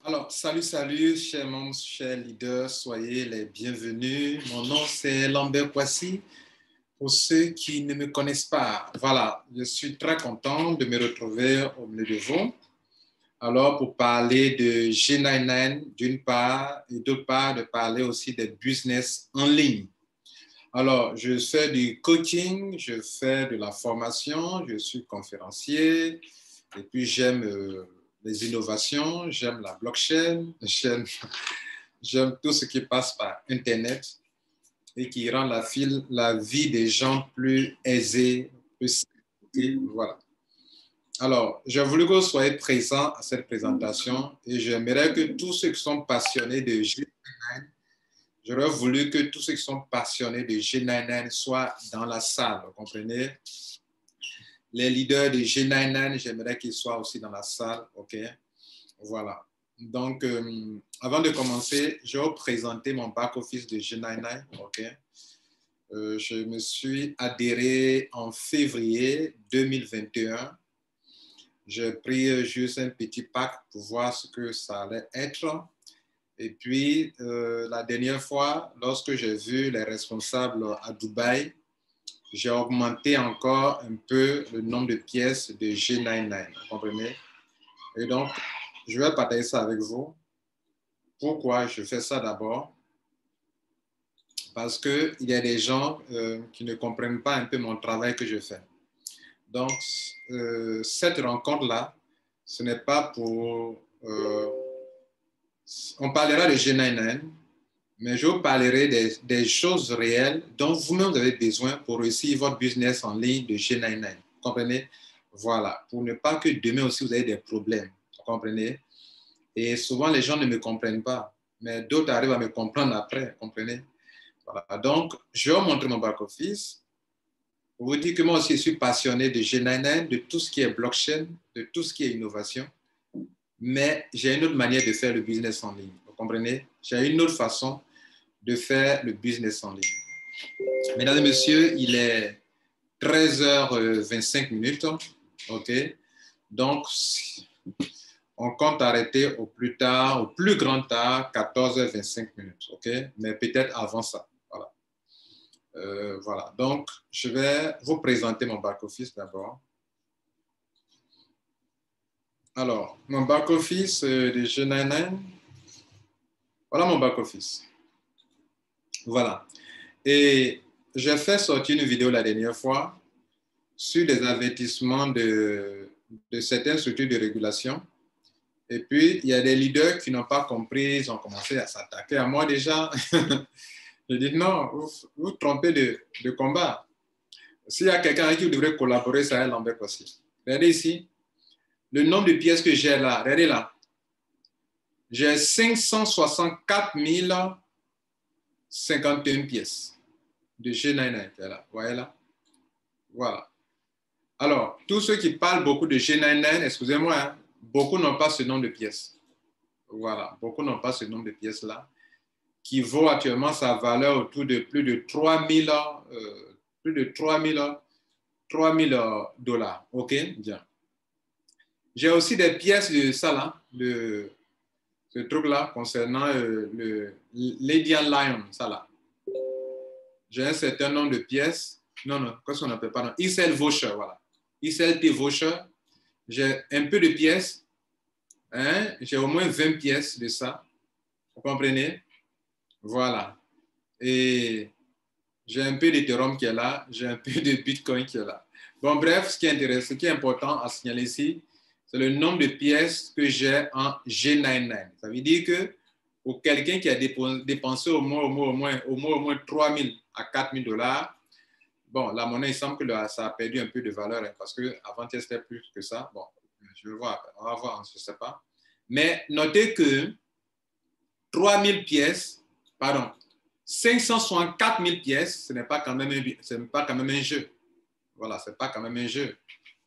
Alors, salut, chers membres, chers leaders, soyez les bienvenus. Mon nom, c'est Lambert Kwasi. Pour ceux qui ne me connaissent pas, voilà, je suis très content de me retrouver au milieu de vous. Alors, pour parler de G99 d'une part, et d'autre part, de parler aussi des business en ligne. Alors, je fais du coaching, je fais de la formation, je suis conférencier, et puis j'aime les innovations, j'aime la blockchain, j'aime tout ce qui passe par Internet et qui rend la vie des gens plus aisée, plus simple. Voilà. Alors, j'ai voulu que vous soyez présents à cette présentation et j'aimerais que tous ceux qui sont passionnés de G99, j'aurais voulu que tous ceux qui sont passionnés de G99 soient dans la salle, vous comprenez? Les leaders de G99, j'aimerais qu'ils soient aussi dans la salle, ok? Voilà. Donc, avant de commencer, je vais vous présenter mon back-office de G99, ok? Je me suis adhéré en février 2021. J'ai pris juste un petit pack pour voir ce que ça allait être. Et puis, la dernière fois, lorsque j'ai vu les responsables à Dubaï, j'ai augmenté encore un peu le nombre de pièces de G99, vous comprenez? Et donc, je vais partager ça avec vous. Pourquoi je fais ça d'abord? Parce qu'il y a des gens qui ne comprennent pas un peu mon travail que je fais. Donc, cette rencontre-là, ce n'est pas pour... on parlera de G99, mais je vous parlerai des choses réelles dont vous-même avez besoin pour réussir votre business en ligne de G99. Vous comprenez? Voilà, pour ne pas que demain aussi vous ayez des problèmes. Vous comprenez? Et souvent, les gens ne me comprennent pas, mais d'autres arrivent à me comprendre après. Vous comprenez? Voilà. Donc, je vais vous montrer mon back-office. Pour vous dire que moi aussi, je suis passionné de G99, de tout ce qui est blockchain, de tout ce qui est innovation. Mais j'ai une autre manière de faire le business en ligne. Vous comprenez? J'ai une autre façon de faire le business en ligne. Mesdames et messieurs, il est 13h25. OK? Donc, on compte arrêter au plus tard, au plus grand tard, 14h25. OK? Mais peut-être avant ça. Voilà. Voilà. Donc, je vais vous présenter mon back-office d'abord. Alors, mon back-office de G99. Voilà mon back-office. Voilà. Et j'ai fait sortir une vidéo la dernière fois sur les avertissements de certaines structures de régulation. Et puis, il y a des leaders qui n'ont pas compris, ils ont commencé à s'attaquer à moi déjà. Je dis non, vous trompez de combat. S'il y a quelqu'un avec qui vous devrez collaborer, ça est Lambert Kwasi. Regardez ici, le nombre de pièces que j'ai là, regardez là. J'ai 564 051 pièces de G99 là. Vous voyez là? Voilà. Alors, tous ceux qui parlent beaucoup de G99, excusez-moi, hein, beaucoup n'ont pas ce nombre de pièces. Voilà, beaucoup n'ont pas ce nombre de pièces-là, qui vaut actuellement sa valeur autour de plus de 3000 $. OK, bien. J'ai aussi des pièces de ça là, de ce truc-là concernant le Lydian Lion, ça là. J'ai un certain nombre de pièces. Non, qu'est-ce qu'on appelle? Pardon, XL Voucher, voilà. XLT Voucher. J'ai un peu de pièces. Hein? J'ai au moins 20 pièces de ça. Vous comprenez? Voilà. Et j'ai un peu d'Ethereum qui est là. J'ai un peu de Bitcoin qui est là. Bon, bref, ce qui est intéressant, ce qui est important à signaler ici, c'est le nombre de pièces que j'ai en G99. Ça veut dire que pour quelqu'un qui a dépensé au moins 3 000 à 4 000 $, bon, la monnaie, il semble que ça a perdu un peu de valeur hein, parce qu'avant, c'était plus que ça. Bon, je vais voir, on va voir, je ne sais pas. Mais notez que 3 000 pièces, pardon, 564 000 pièces, ce n'est pas quand même un jeu. Voilà, ce n'est pas quand même un jeu.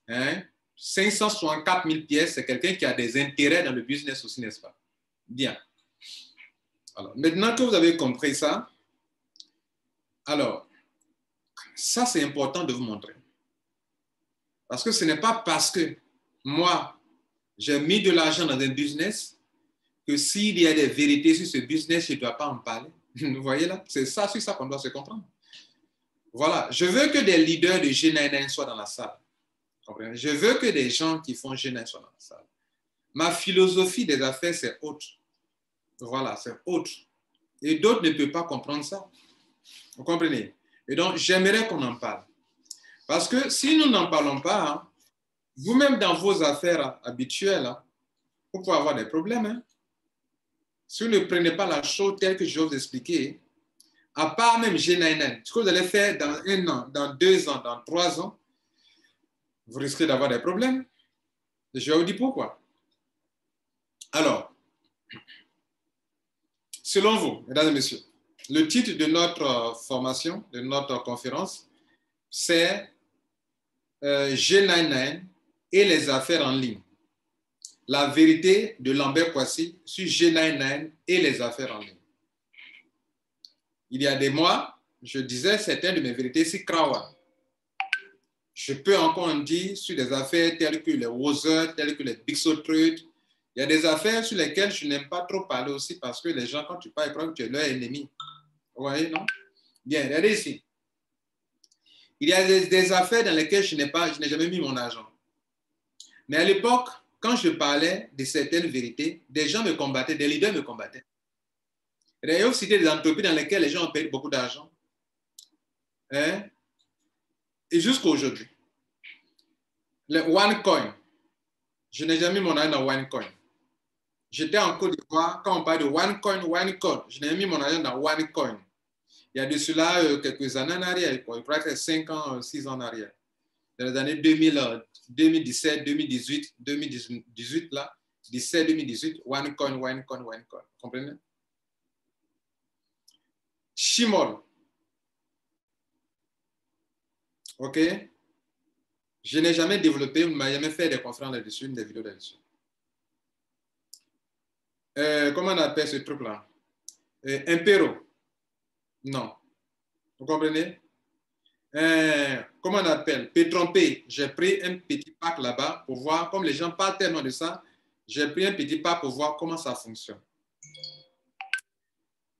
Hein? 564 000 pièces, c'est quelqu'un qui a des intérêts dans le business aussi, n'est-ce pas? Bien. Alors, maintenant que vous avez compris ça, alors, ça, c'est important de vous montrer. Parce que ce n'est pas parce que moi, j'ai mis de l'argent dans un business que s'il y a des vérités sur ce business, je ne dois pas en parler. Vous voyez là? C'est ça, sur ça qu'on doit se comprendre. Voilà. Je veux que des leaders de G99 soient dans la salle. Comprenez? Je veux que des gens qui font G9 soient dans la salle. Ma philosophie des affaires, c'est autre. Voilà, c'est autre. Et d'autres ne peuvent pas comprendre ça. Vous comprenez? Et donc, j'aimerais qu'on en parle. Parce que si nous n'en parlons pas, hein, vous-même dans vos affaires habituelles, hein, vous pouvez avoir des problèmes. Hein. Si vous ne prenez pas la chose telle que je vais vous expliquer, à part même G99, ce que vous allez faire dans 1 an, dans 2 ans, dans 3 ans, vous risquez d'avoir des problèmes. Et je vais vous dire pourquoi. Alors, selon vous, mesdames et messieurs, le titre de notre formation, de notre conférence, c'est G99 et les affaires en ligne. La vérité de Lambert Kwasi sur G99 et les affaires en ligne. Il y a des mois, je disais certaines de mes vérités sur Krawa. Je peux encore en dire sur des affaires telles que les Wozer, telles que les Bixotrud. Il y a des affaires sur lesquelles je n'aime pas trop parler aussi parce que les gens, quand tu parles, ils croient que tu es leur ennemi. Vous voyez, non? Bien, regardez ici. Il y a des affaires dans lesquelles je n'ai jamais mis mon argent. Mais à l'époque, quand je parlais de certaines vérités, des gens me combattaient, des leaders me combattaient. D'ailleurs, c'était des entreprises dans lesquelles les gens ont payé beaucoup d'argent. Hein? Et jusqu'à aujourd'hui. Le OneCoin. Je n'ai jamais mis mon argent dans OneCoin. J'étais en Côte d'Ivoire, quand on parle de OneCoin, je n'ai mis mon argent dans OneCoin. Il y a de cela quelques années en arrière, il pourrait être 5 ans, 6 ans en arrière. Dans les années 2017, 2018, 2018, là, 17, 2018, OneCoin. Vous comprenez? Shimol. OK? Je n'ai jamais développé, on ne m'a jamais fait des conférences là-dessus, des vidéos là-dessus. Comment on appelle ce truc-là? Impero. Non. Vous comprenez? Comment on appelle? Pétrompé. J'ai pris un petit pack là-bas pour voir, comme les gens parlent tellement de ça, j'ai pris un petit pack pour voir comment ça fonctionne.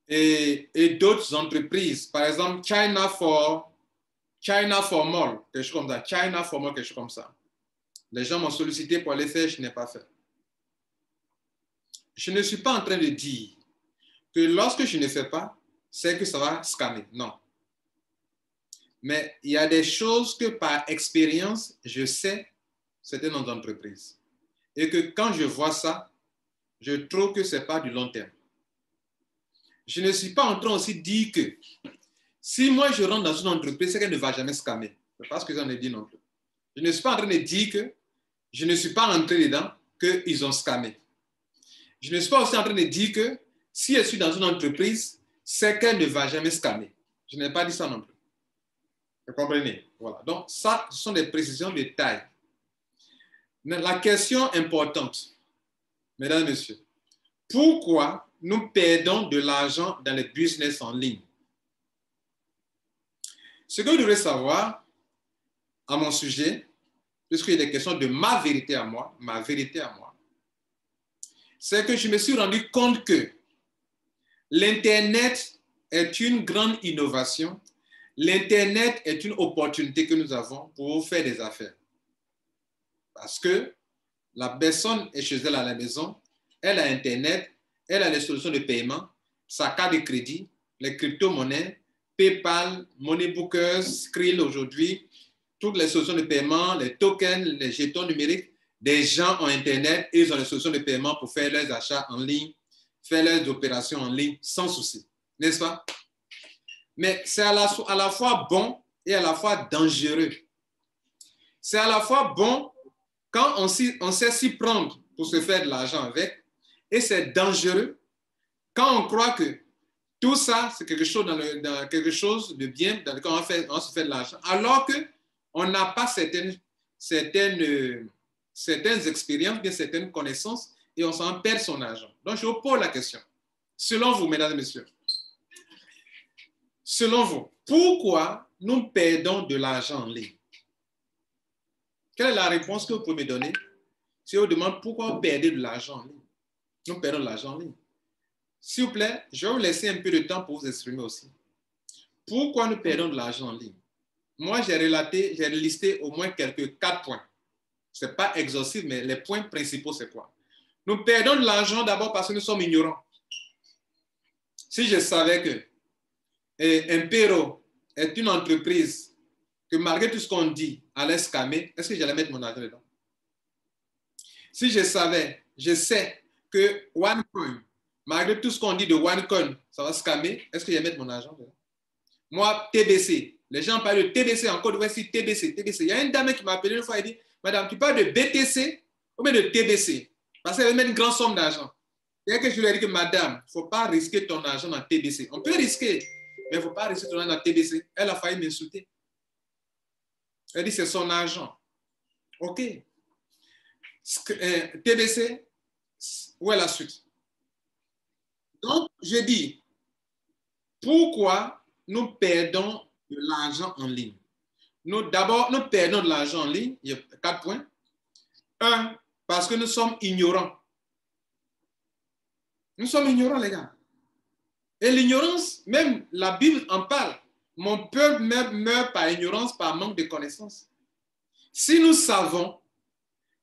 Et d'autres entreprises, par exemple, China for Mall, quelque chose comme ça. China for Mall, quelque chose comme ça. Les gens m'ont sollicité pour aller faire, je n'ai pas fait. Je ne suis pas en train de dire que lorsque je ne fais pas, c'est que ça va scammer. Non. Mais il y a des choses que par expérience, je sais, c'était dans l'entreprise. Et que quand je vois ça, je trouve que ce n'est pas du long terme. Je ne suis pas en train aussi de dire que si moi je rentre dans une entreprise, c'est qu'elle ne va jamais scammer. Ce n'est pas ce que j'en ai dit non plus. Je ne suis pas en train de dire que je ne suis pas rentré dedans, qu'ils ont scammé. Je ne suis pas aussi en train de dire que si je suis dans une entreprise, c'est qu'elle ne va jamais scammer. Je n'ai pas dit ça non plus. Vous comprenez? Voilà. Donc, ça, ce sont des précisions de taille. Mais la question importante, mesdames et messieurs, pourquoi nous perdons de l'argent dans les business en ligne? Ce que vous devez savoir à mon sujet, puisqu'il y a des questions de ma vérité à moi, c'est que je me suis rendu compte que l'Internet est une grande innovation. L'Internet est une opportunité que nous avons pour faire des affaires. Parce que la personne est chez elle à la maison, elle a Internet, elle a les solutions de paiement, sa carte de crédit, les crypto-monnaies, PayPal, Moneybookers, Skrill aujourd'hui, toutes les solutions de paiement, les tokens, les jetons numériques. Des gens ont Internet et ils ont les solutions de paiement pour faire leurs achats en ligne, faire leurs opérations en ligne sans souci. N'est-ce pas? Mais c'est à la fois bon et à la fois dangereux. C'est à la fois bon quand on sait s'y prendre pour se faire de l'argent avec, et c'est dangereux quand on croit que tout ça, c'est quelque chose, dans quelque chose de bien dans lequel on se fait de l'argent, alors qu'on n'a pas certaines expériences, bien certaines connaissances, et on s'en perd son argent. Donc, je vous pose la question. Selon vous, mesdames et messieurs, selon vous, pourquoi nous perdons de l'argent en ligne? Quelle est la réponse que vous pouvez me donner si on vous demande pourquoi vous perdez de l'argent en ligne? Nous perdons de l'argent en ligne. S'il vous plaît, je vais vous laisser un peu de temps pour vous exprimer aussi. Pourquoi nous perdons de l'argent en ligne? Moi, j'ai listé au moins quelques 4 points. Ce n'est pas exhaustif, mais les points principaux, c'est quoi? Nous perdons de l'argent d'abord parce que nous sommes ignorants. Si je savais que Impero est une entreprise que malgré tout ce qu'on dit, allait scammer, est-ce que j'allais mettre mon argent dedans? Si je sais que OneCoin, malgré tout ce qu'on dit de OneCoin, ça va scammer, est-ce que j'allais mettre mon argent dedans? Moi, TBC, les gens parlent de TBC, encore voici TBC. Il y a une dame qui m'a appelé une fois et dit, madame, tu parles de BTC ou bien de TBC? Parce qu'elle veut mettre une grande somme d'argent. Et que je lui ai dit que madame, il ne faut pas risquer ton argent dans TBC. On peut risquer, mais il ne faut pas risquer ton argent dans TBC. Elle a failli m'insulter. Elle dit c'est son argent. OK. TBC, où est la suite? Donc, je dis, pourquoi nous perdons de l'argent en ligne? D'abord, nous perdons de l'argent en ligne. Il y a 4 points. 1, parce que nous sommes ignorants. Nous sommes ignorants, les gars. Et l'ignorance, même la Bible en parle. Mon peuple meurt par ignorance, par manque de connaissances. Si nous savons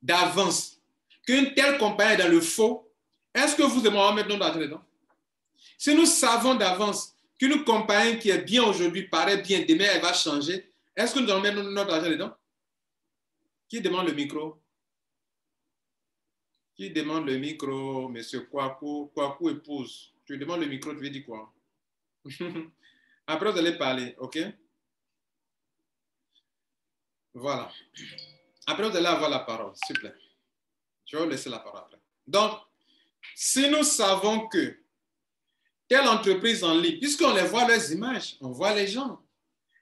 d'avance qu'une telle compagnie est dans le faux, est-ce que vous et moi, on va mettre notre argent dedans? Si nous savons d'avance qu'une compagnie qui est bien aujourd'hui paraît bien, demain elle va changer, est-ce que nous allons mettre notre argent dedans? Qui demande le micro? Qui demande le micro, monsieur Kwaku? Kwaku épouse. Tu demandes le micro, tu veux dire quoi? Après, vous allez parler, OK? Voilà. Après, vous allez avoir la parole, s'il vous plaît. Je vais vous laisser la parole après. Donc, si nous savons que telle entreprise en ligne, puisqu'on les voit leurs images, on voit les gens,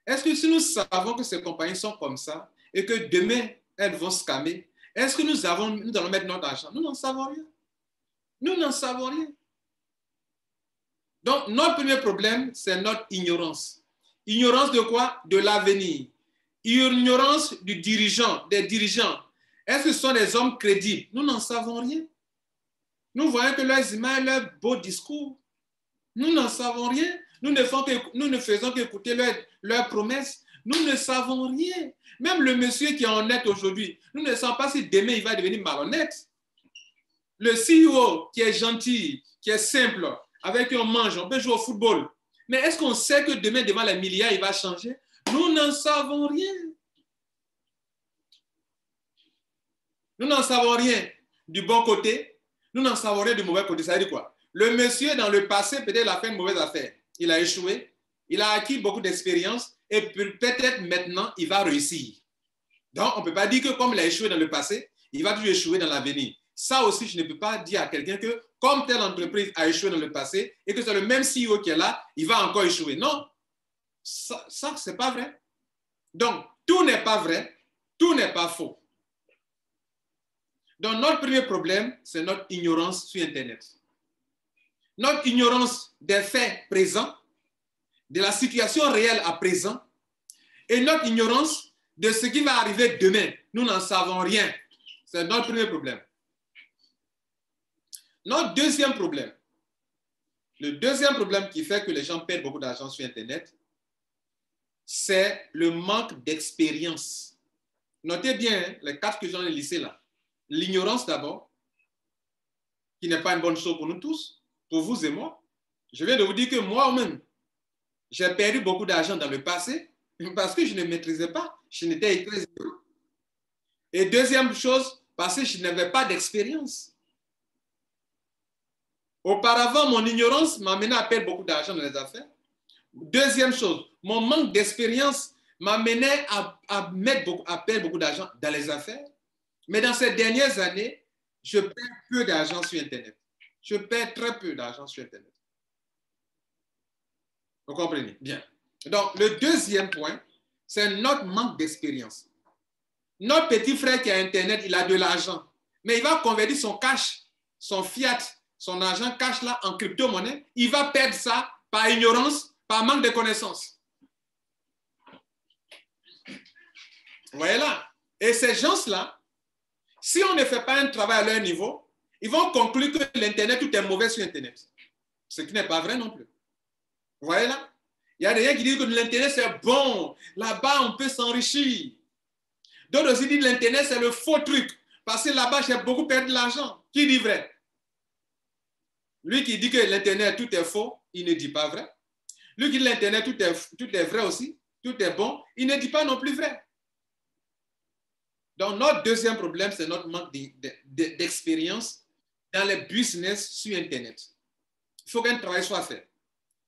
est-ce que si nous savons que ces compagnies sont comme ça et que demain, elles vont scammer, est-ce que nous allons mettre notre argent? Nous n'en savons rien. Nous n'en savons rien. Donc, notre premier problème, c'est notre ignorance. Ignorance de quoi? De l'avenir. Ignorance du dirigeant, des dirigeants. Est-ce que ce sont des hommes crédibles? Nous n'en savons rien. Nous voyons que leurs images, leurs beaux discours, nous n'en savons rien. Nous ne faisons qu'écouter leurs promesses. Nous ne savons rien. Même le monsieur qui est honnête aujourd'hui, nous ne savons pas si demain il va devenir malhonnête. Le CEO qui est gentil, qui est simple, avec qui on mange, on peut jouer au football. Mais est-ce qu'on sait que demain, devant les milliards, il va changer? Nous n'en savons rien. Nous n'en savons rien du bon côté. Nous n'en savons rien du mauvais côté. Ça veut dire quoi? Le monsieur, dans le passé, peut-être il a fait une mauvaise affaire. Il a échoué. Il a acquis beaucoup d'expérience. Et peut-être maintenant, il va réussir. Donc, on ne peut pas dire que comme il a échoué dans le passé, il va toujours échouer dans l'avenir. Ça aussi, je ne peux pas dire à quelqu'un que comme telle entreprise a échoué dans le passé et que c'est le même CEO qui est là, il va encore échouer. Non, ça ce n'est pas vrai. Donc, tout n'est pas vrai, tout n'est pas faux. Donc, notre premier problème, c'est notre ignorance sur Internet. Notre ignorance des faits présents, de la situation réelle à présent, et notre ignorance de ce qui va arriver demain. Nous n'en savons rien. C'est notre premier problème. Notre deuxième problème, le deuxième problème qui fait que les gens perdent beaucoup d'argent sur Internet, c'est le manque d'expérience. Notez bien hein, les 4 que j'en ai listés là. L'ignorance d'abord, qui n'est pas une bonne chose pour nous tous, pour vous et moi. Je viens de vous dire que moi-même, j'ai perdu beaucoup d'argent dans le passé parce que je ne maîtrisais pas. Je n'étais très ignorant. Et deuxième chose, parce que je n'avais pas d'expérience. Auparavant, mon ignorance m'a mené à perdre beaucoup d'argent dans les affaires. Deuxième chose, mon manque d'expérience m'a mené à perdre beaucoup d'argent dans les affaires. Mais dans ces dernières années, je perds peu d'argent sur Internet. Je perds très peu d'argent sur Internet. Vous comprenez? Bien. Donc, le deuxième point, c'est notre manque d'expérience. Notre petit frère qui a Internet, il a de l'argent, mais il va convertir son cash, son fiat, son argent cash là en crypto-monnaie. Il va perdre ça par ignorance, par manque de connaissances. Vous voyez là? Et ces gens-là, si on ne fait pas un travail à leur niveau, ils vont conclure que l'Internet, tout est mauvais sur Internet. Ce qui n'est pas vrai non plus. Vous voyez là? Il y a des gens qui disent que l'Internet, c'est bon. Là-bas, on peut s'enrichir. D'autres aussi disent que l'Internet, c'est le faux truc. Parce que là-bas, j'ai beaucoup perdu de l'argent. Qui dit vrai? Lui qui dit que l'Internet, tout est faux, il ne dit pas vrai. Lui qui dit que l'Internet, tout est vrai aussi, tout est bon, il ne dit pas non plus vrai. Donc, notre deuxième problème, c'est notre manque d'expérience dans les business sur Internet. Il faut qu'un travail soit fait.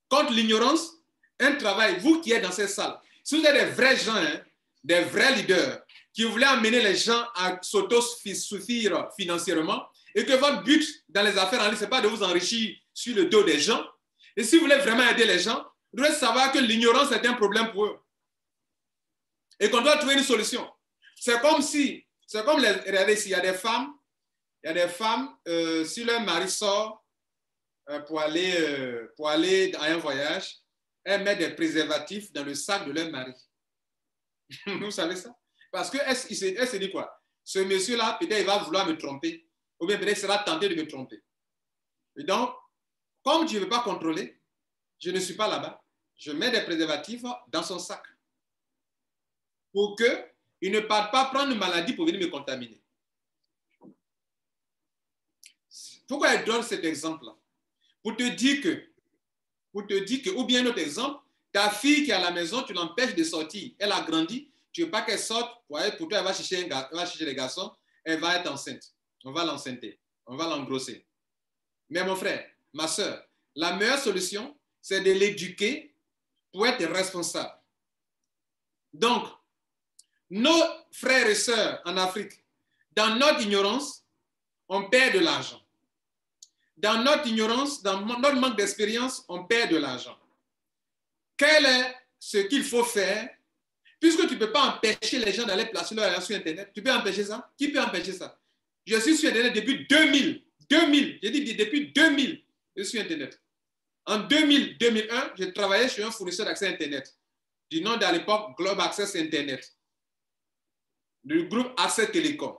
Contre l'ignorance, un travail, vous qui êtes dans cette salle, si vous êtes des vrais gens, hein, des vrais leaders, qui voulaient amener les gens à s'autosuffire financièrement, et que votre but dans les affaires en ligne, ce n'est pas de vous enrichir sur le dos des gens, et si vous voulez vraiment aider les gens, vous devez savoir que l'ignorance est un problème pour eux. Et qu'on doit trouver une solution. C'est comme, regardez, s'il y a des femmes, si leur mari sort pour aller à un voyage, elles mettent des préservatifs dans le sac de leur mari. Vous savez ça? Parce qu'elle se dit quoi? Ce monsieur-là, peut-être il va vouloir me tromper, ou bien peut-être il sera tenté de me tromper. Et donc, comme je ne veux pas contrôler, je ne suis pas là-bas, je mets des préservatifs dans son sac pour qu'il ne parte pas prendre une maladie pour venir me contaminer. Pourquoi elle donne cet exemple-là? Pour te dire que, ou bien un autre exemple, ta fille qui est à la maison, tu l'empêches de sortir, elle a grandi, tu ne veux pas qu'elle sorte, pour toi, elle va chercher les garçons, elle va être enceinte, on va l'enceinte, on va l'engrosser. Mais mon frère, ma soeur, la meilleure solution, c'est de l'éduquer pour être responsable. Donc, nos frères et sœurs en Afrique, dans notre ignorance, on perd de l'argent. Dans notre ignorance, dans notre manque d'expérience, on perd de l'argent. Quel est ce qu'il faut faire? Puisque tu ne peux pas empêcher les gens d'aller placer leur argent sur Internet, tu peux empêcher ça? Qui peut empêcher ça? Je suis sur Internet depuis 2000. J'ai dit depuis 2000, je suis sur Internet. En 2000-2001, j'ai travaillé chez un fournisseur d'accès Internet, du nom d'à l'époque Globe Access Internet, du groupe Access Télécom.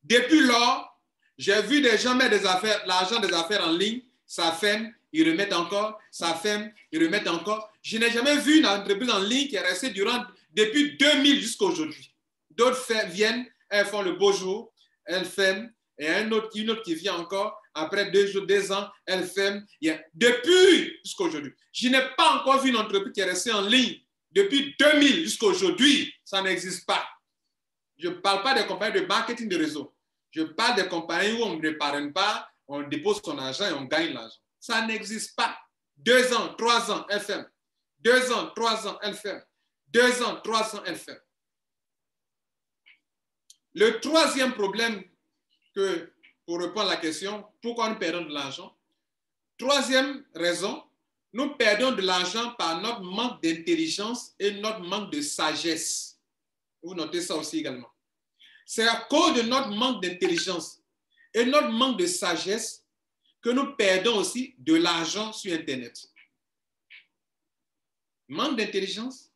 Depuis lors, j'ai vu des gens mettre l'argent des affaires en ligne, ça ferme, ils remettent encore, ça ferme, ils remettent encore. Je n'ai jamais vu une entreprise en ligne qui est restée depuis 2000 jusqu'à aujourd'hui. D'autres viennent, elles font le beau jour, elles ferment, et une autre qui vient encore, après 2 ans, elle ferme. Depuis jusqu'à aujourd'hui. Je n'ai pas encore vu une entreprise qui est restée en ligne depuis 2000 jusqu'à aujourd'hui. Ça n'existe pas. Je ne parle pas des compagnies de marketing de réseau. Je parle des compagnies où on ne parraine pas, on dépose son argent et on gagne l'argent. Ça n'existe pas. 2 ans, 3 ans, elle ferme. 2 ans, 3 ans, elle ferme. 2 ans, 3 ans, elle ferme. Le troisième problème pour répondre à la question, pourquoi nous perdons de l'argent? Troisième raison, nous perdons de l'argent par notre manque d'intelligence et notre manque de sagesse. Vous notez ça aussi également. C'est à cause de notre manque d'intelligence et notre manque de sagesse que nous perdons aussi de l'argent sur Internet. Manque d'intelligence,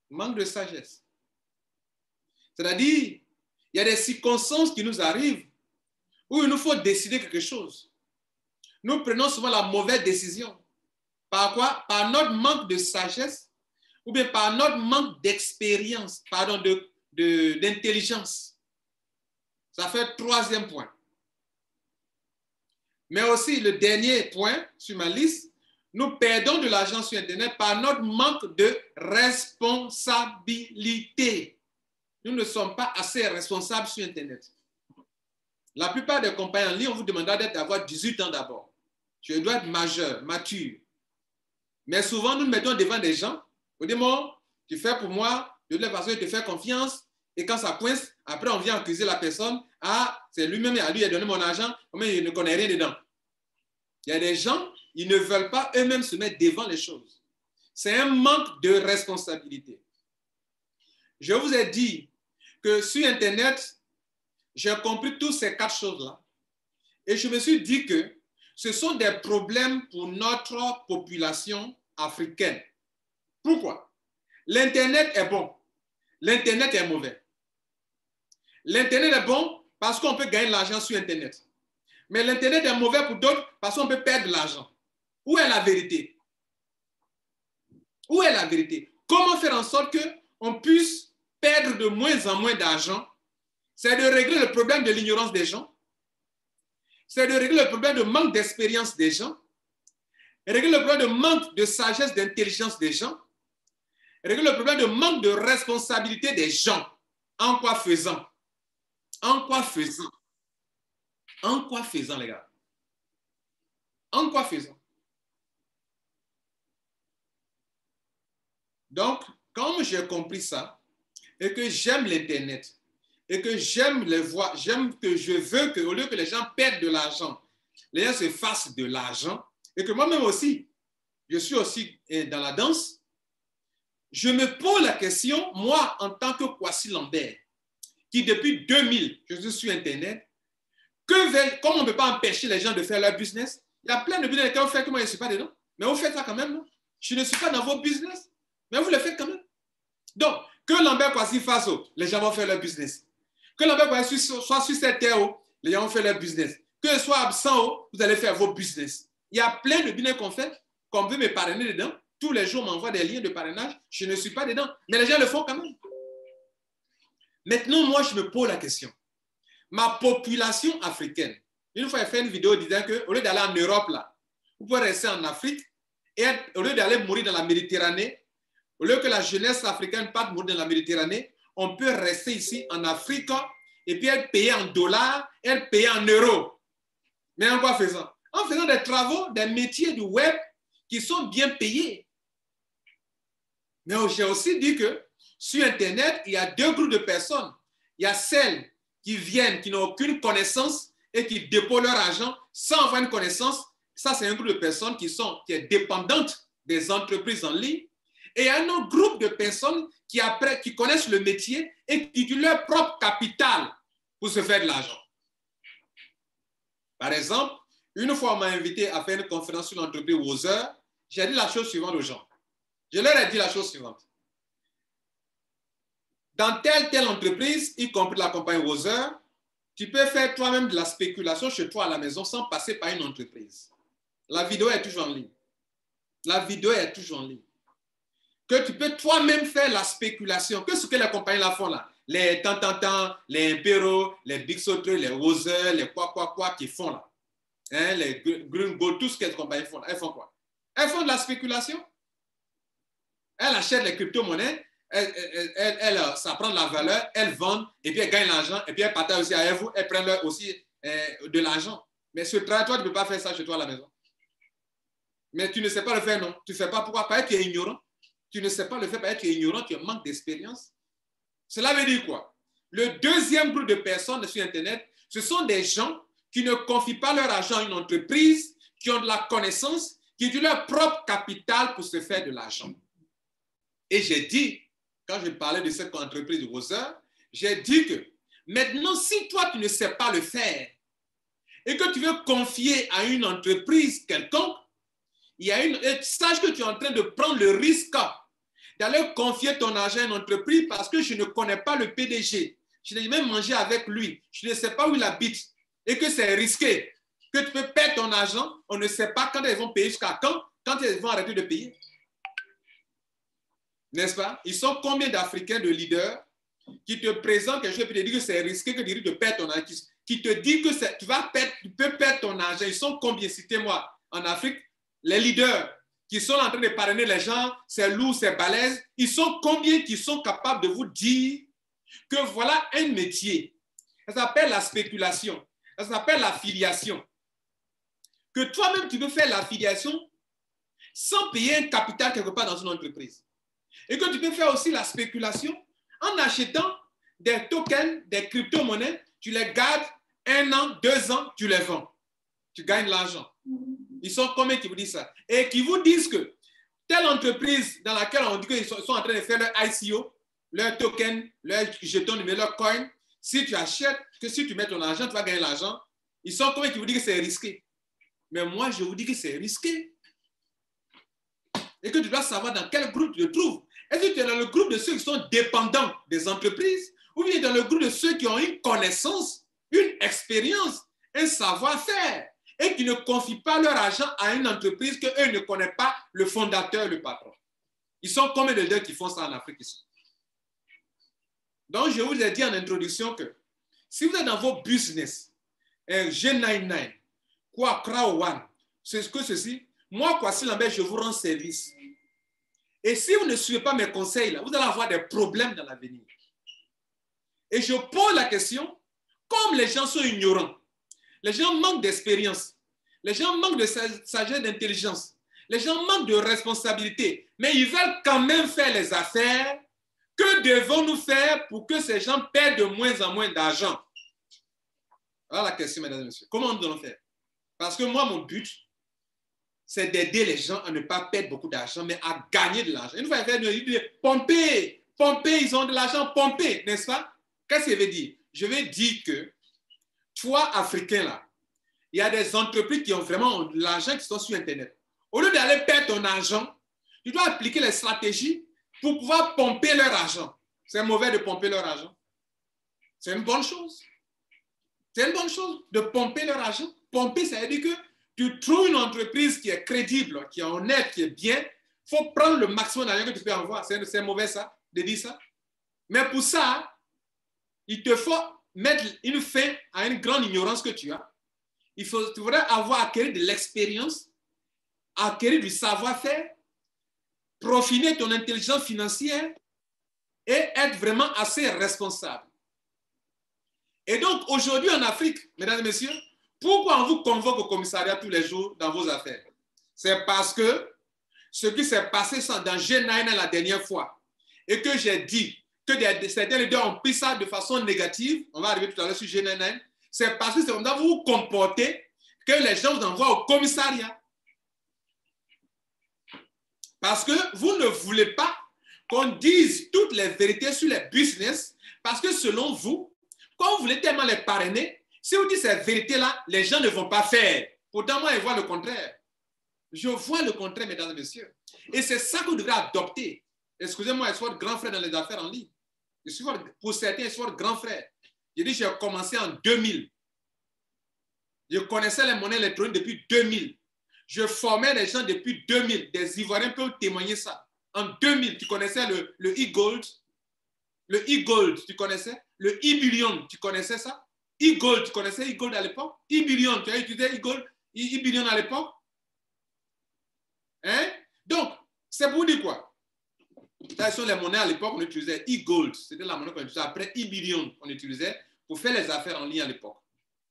manque de sagesse. C'est-à-dire, il y a des circonstances qui nous arrivent où il nous faut décider quelque chose. Nous prenons souvent la mauvaise décision. Par quoi? Par notre manque de sagesse ou bien par notre manque d'expérience, d'intelligence. Ça fait le troisième point. Mais aussi, le dernier point sur ma liste, nous perdons de l'argent sur Internet par notre manque de responsabilité. Nous ne sommes pas assez responsables sur Internet. La plupart des compagnies en ligne, on vous demandera d'avoir 18 ans d'abord. Tu dois être majeur, mature. Mais souvent, nous nous mettons devant des gens. On dit, bon, tu fais pour moi, de toute façon, je te fais confiance. Et quand ça coince, après, on vient accuser la personne. Ah, c'est lui-même, à lui, il a donné mon argent, mais il ne connaît rien dedans. Il y a des gens, ils ne veulent pas eux-mêmes se mettre devant les choses. C'est un manque de responsabilité. Je vous ai dit que sur Internet, j'ai compris toutes ces 4 choses-là. Et je me suis dit que ce sont des problèmes pour notre population africaine. Pourquoi? L'Internet est bon. L'Internet est mauvais. L'Internet est bon parce qu'on peut gagner de l'argent sur Internet. Mais l'Internet est mauvais pour d'autres parce qu'on peut perdre de l'argent. Où est la vérité? Où est la vérité? Comment faire en sorte qu'on puisse perdre de moins en moins d'argent? C'est de régler le problème de l'ignorance des gens. C'est de régler le problème de manque d'expérience des gens. Régler le problème de manque de sagesse, d'intelligence des gens. Régler le problème de manque de responsabilité des gens. En quoi faisant? En quoi faisant? En quoi faisant, les gars? En quoi faisant? Donc, comme j'ai compris ça, et que j'aime l'Internet, et que j'aime les voix, je veux qu'au lieu que les gens perdent de l'argent, les gens se fassent de l'argent, et que moi-même aussi, je suis aussi dans la danse, je me pose la question, moi, en tant que Kwasi Lambert, qui depuis 2000, je suis sur Internet, comment on ne peut pas empêcher les gens de faire leur business? Il y a plein de business que vous faites que moi, je ne suis pas dedans. Mais vous faites ça quand même, non? Je ne suis pas dans vos business, mais vous le faites quand même. Donc, que Lambert Kwasi fasse, les gens vont faire leur business. Que Lambert Kwasi soit sur cette terre, les gens vont faire leur business. Que je sois absent, vous allez faire vos business. Il y a plein de business qu'on fait, qu'on veut me parrainer dedans. Tous les jours, on m'envoie des liens de parrainage. Je ne suis pas dedans. Mais les gens le font quand même. Maintenant, moi, je me pose la question. Ma population africaine, une fois, j'ai fait une vidéo disant qu'au lieu d'aller en Europe, là, vous pouvez rester en Afrique et au lieu d'aller mourir dans la Méditerranée, au lieu que la jeunesse africaine parte mourir dans la Méditerranée, on peut rester ici en Afrique et puis être payé en dollars, être payé en euros. Mais en quoi faisant? En faisant des travaux, des métiers du web qui sont bien payés. Mais j'ai aussi dit que sur Internet, il y a deux groupes de personnes. Il y a celles qui viennent, qui n'ont aucune connaissance et qui déposent leur argent sans avoir une connaissance. Ça, c'est un groupe de personnes qui est dépendante des entreprises en ligne. Et un autre groupe de personnes qui connaissent le métier et qui utilisent leur propre capital pour se faire de l'argent. Par exemple, une fois, on m'a invité à faire une conférence sur l'entreprise Wozer. J'ai dit la chose suivante aux gens. Je leur ai dit la chose suivante. Dans telle entreprise, y compris la compagnie Wozer, tu peux faire toi-même de la spéculation chez toi à la maison sans passer par une entreprise. La vidéo est toujours en ligne. La vidéo est toujours en ligne. Que tu peux toi-même faire la spéculation. Que ce que les compagnies la font là. Les les Impero, les Big Sotre, les Wozer, les quoi qui font là. Hein, les Green Gold, tout ce que les compagnies font là. Elles font quoi? Elles font de la spéculation. Elles achètent les crypto-monnaies. Ça prend de la valeur, elles vendent et puis elles gagnent l'argent et puis elles partagent aussi avec vous, elles prennent aussi de l'argent. Mais ce travail, toi, tu ne peux pas faire ça chez toi à la maison. Mais tu ne sais pas le faire, non. Tu ne sais pas pourquoi. Parce que tu es ignorant. Tu ne sais pas le faire parce que tu es ignorant, tu manques d'expérience. Cela veut dire quoi? Le deuxième groupe de personnes sur Internet, ce sont des gens qui ne confient pas leur argent à une entreprise, qui ont de la connaissance, qui utilisent leur propre capital pour se faire de l'argent. Et j'ai dit, quand je parlais de cette entreprise de Wozer, j'ai dit que maintenant, si toi, tu ne sais pas le faire et que tu veux confier à une entreprise quelconque, sache que tu es en train de prendre le risque d'aller confier ton argent à une entreprise parce que je ne connais pas le PDG. Je n'ai même mangé avec lui. Je ne sais pas où il habite et que c'est risqué, que tu peux perdre ton argent. On ne sait pas quand ils vont payer, jusqu'à quand ils vont arrêter de payer. N'est-ce pas? Ils sont combien d'Africains, de leaders, qui te présentent quelque chose et te disent que c'est risqué, que tu risques de perdre ton argent, qui te disent que tu peux perdre ton argent. Ils sont combien? Citez-moi. En Afrique, les leaders qui sont en train de parrainer les gens, c'est lourd, c'est balèze. Ils sont combien qui sont capables de vous dire que voilà un métier. Ça s'appelle la spéculation. Ça s'appelle l'affiliation. Que toi-même, tu peux faire l'affiliation sans payer un capital quelque part dans une entreprise. Et que tu peux faire aussi la spéculation en achetant des tokens, des crypto-monnaies, tu les gardes 1 an, 2 ans, tu les vends. Tu gagnes de l'argent. Ils sont combien qui vous disent ça? Et qui vous disent que telle entreprise dans laquelle on dit qu'ils sont en train de faire leur ICO, leur token, leur jeton, leur coin, si tu achètes, que si tu mets ton argent, tu vas gagner l'argent. Ils sont combien qui vous disent que c'est risqué? Mais moi, je vous dis que c'est risqué. Et que tu dois savoir dans quel groupe tu te trouves. Est-ce que tu es dans le groupe de ceux qui sont dépendants des entreprises ou bien dans le groupe de ceux qui ont une connaissance, une expérience un savoir-faire et qui ne confient pas leur argent à une entreprise qu'eux ne connaissent pas le fondateur, le patron. Ils sont combien de leaders qui font ça en Afrique ici? Donc, je vous ai dit en introduction que si vous êtes dans vos business, G99, quoi, Crow One, c'est que ceci, moi, Kwasi Lambert, je vous rends service. Et si vous ne suivez pas mes conseils, là, vous allez avoir des problèmes dans l'avenir. Et je pose la question, comme les gens sont ignorants, les gens manquent d'expérience, les gens manquent de sagesse, d'intelligence, les gens manquent de responsabilité, mais ils veulent quand même faire les affaires. Que devons-nous faire pour que ces gens perdent de moins en moins d'argent? Voilà la question, mesdames et messieurs. Comment nous allons faire? Parce que moi, mon but, c'est d'aider les gens à ne pas perdre beaucoup d'argent, mais à gagner de l'argent. Une fois, ils disent pomper, pomper, ils ont de l'argent, pomper, n'est-ce pas? Qu'est-ce que ça veut dire? Je veux dire que toi, Africain, là, il y a des entreprises qui ont vraiment de l'argent qui sont sur Internet. Au lieu d'aller perdre ton argent, tu dois appliquer les stratégies pour pouvoir pomper leur argent. C'est mauvais de pomper leur argent. C'est une bonne chose. C'est une bonne chose de pomper leur argent. Pomper, ça veut dire que tu trouves une entreprise qui est crédible, qui est honnête, qui est bien. Il faut prendre le maximum d'argent que tu peux avoir. C'est mauvais ça, de dire ça. Mais pour ça, il te faut mettre une fin à une grande ignorance que tu as. Tu voudrais avoir acquis de l'expérience, acquérir du savoir-faire, profiner ton intelligence financière et être vraiment assez responsable. Et donc, aujourd'hui en Afrique, mesdames et messieurs, pourquoi on vous convoque au commissariat tous les jours dans vos affaires? C'est parce que ce qui s'est passé dans G9 la dernière fois et que j'ai dit que certains leaders ont pris ça de façon négative, on va arriver tout à l'heure sur G9, c'est parce que c'est comme ça que vous vous comportez que les gens vous envoient au commissariat. Parce que vous ne voulez pas qu'on dise toutes les vérités sur les business, parce que selon vous, quand vous voulez tellement les parrainer, si vous dites ces vérités-là, les gens ne vont pas faire. Pourtant, moi, je vois le contraire. Je vois le contraire, mesdames et messieurs. Et c'est ça que vous devrez adopter. Excusez-moi, je suis votre grand frère dans les affaires en ligne. Pour certains, je suis votre grand frère. J'ai dit, j'ai commencé en 2000. Je connaissais les monnaies électroniques depuis 2000. Je formais les gens depuis 2000. Des Ivoiriens peuvent témoigner ça. En 2000, tu connaissais le e-gold? Le e-gold, tu connaissais? Le e-billion, tu connaissais ça? E-gold, tu connaissais e-gold à l'époque? E-billion, tu as utilisé e-gold, e-billion à l'époque? Hein? Donc, c'est pour dire quoi? Ce sont les monnaies à l'époque, on utilisait e-gold. C'était la monnaie qu'on utilisait. Après, e-billion, on utilisait pour faire les affaires en ligne à l'époque.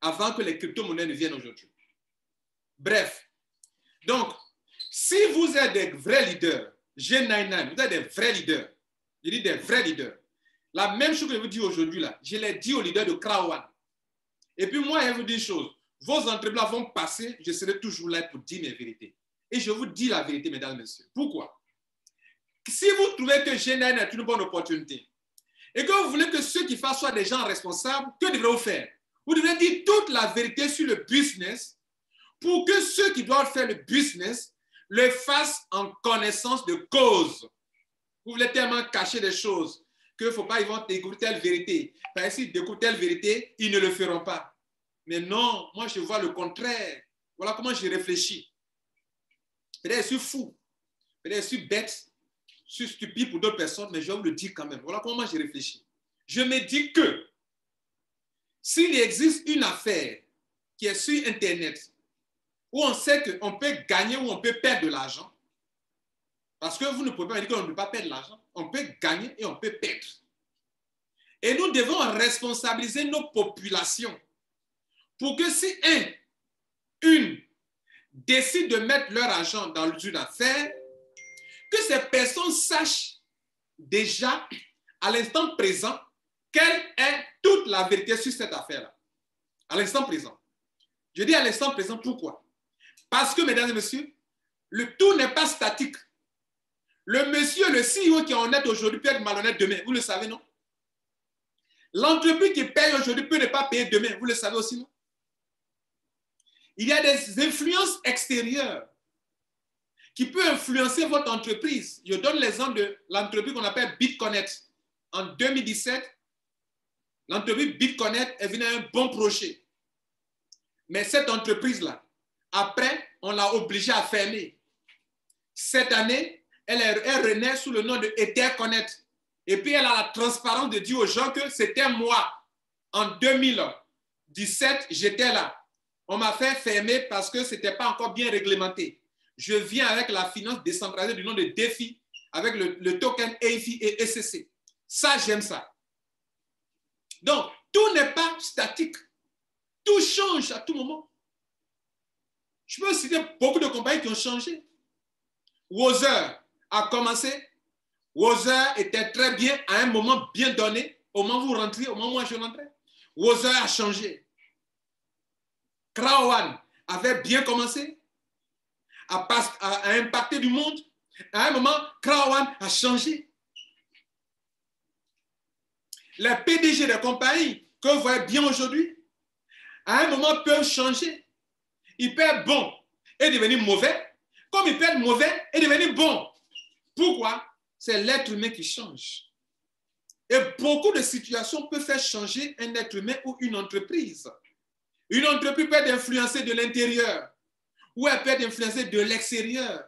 Avant que les crypto-monnaies ne viennent aujourd'hui. Bref. Donc, si vous êtes des vrais leaders, G99, vous êtes des vrais leaders. Je dis des vrais leaders. La même chose que je vous dis aujourd'hui, là, je l'ai dit aux leaders de Krawan. Et puis moi, je vous dis une chose. Vos entreprises vont passer, je serai toujours là pour dire mes vérités. Et je vous dis la vérité, mesdames et messieurs. Pourquoi? Si vous trouvez que G9 est une bonne opportunité et que vous voulez que ceux qui fassent soient des gens responsables, que devrez-vous faire? Vous devrez dire toute la vérité sur le business pour que ceux qui doivent faire le business le fassent en connaissance de cause. Vous voulez tellement cacher des choses qu'il ne faut pas, ils vont découvrir telle vérité. Parce que s'ils découvrent telle vérité, ils ne le feront pas. Mais non, moi je vois le contraire. Voilà comment je réfléchis. Peut-être je suis fou, peut-être je suis bête, je suis stupide pour d'autres personnes, mais je vais vous le dire quand même. Voilà comment je réfléchis. Je me dis que s'il existe une affaire qui est sur Internet, où on sait qu'on peut gagner ou on peut perdre de l'argent, parce que vous ne pouvez pas me dire qu'on ne peut pas perdre de l'argent, on peut gagner et on peut perdre. Et nous devons responsabiliser nos populations pour que si une décide de mettre leur argent dans une affaire, que ces personnes sachent déjà à l'instant présent quelle est toute la vérité sur cette affaire-là. À l'instant présent. Je dis à l'instant présent, pourquoi? Parce que, mesdames et messieurs, le tout n'est pas statique. Le monsieur, le CEO qui est honnête aujourd'hui peut être malhonnête demain. Vous le savez, non? L'entreprise qui paye aujourd'hui peut ne pas payer demain. Vous le savez aussi, non? Il y a des influences extérieures qui peuvent influencer votre entreprise. Je donne l'exemple de l'entreprise qu'on appelle BitConnect. En 2017, l'entreprise BitConnect est venue à un bon projet. Mais cette entreprise-là, après, on l'a obligée à fermer. Cette année, elle renaît sous le nom de Etherconnect. Et puis, elle a la transparence de dire aux gens que c'était moi. En 2017, j'étais là. On m'a fait fermer parce que ce n'était pas encore bien réglementé. Je viens avec la finance décentralisée du nom de DeFi, avec le token EFI et ECC. Ça, j'aime ça. Donc, tout n'est pas statique. Tout change à tout moment. Je peux citer beaucoup de compagnies qui ont changé. Wozer a commencé. Wozer était très bien à un moment bien donné. Au moment où vous rentriez, au moment où je rentrais. Wozer a changé. Kraowan avait bien commencé à impacter du monde. À un moment, Kraowan a changé. Les PDG des compagnies que vous voyez bien aujourd'hui, à un moment peuvent changer. Il peut être bon et devenir mauvais, comme il peut être mauvais et devenir bon. Pourquoi? C'est l'être humain qui change. Et beaucoup de situations peuvent faire changer un être humain ou une entreprise. Une entreprise peut être influencée de l'intérieur ou elle peut être influencée de l'extérieur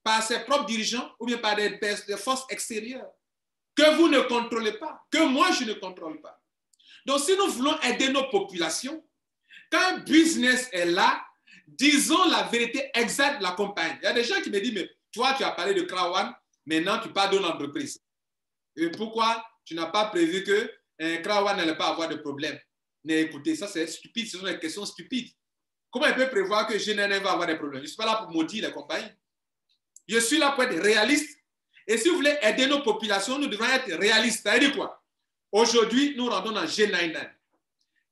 par ses propres dirigeants ou bien par des forces extérieures que vous ne contrôlez pas, que moi je ne contrôle pas. Donc si nous voulons aider nos populations, quand un business est là, disons la vérité exacte de la compagnie. Il y a des gens qui me disent, mais toi tu as parlé de Kraowan, maintenant tu parles d'une entreprise. Et pourquoi tu n'as pas prévu que Kraowan n'allait pas avoir de problème? Mais écoutez, ça c'est stupide, ce sont des questions stupides. Comment il peut prévoir que GNN va avoir des problèmes? Je ne suis pas là pour maudire les compagnies. Je suis là pour être réaliste. Et si vous voulez aider nos populations, nous devons être réalistes. Ça veut dire quoi? Aujourd'hui, nous rentrons dans G99.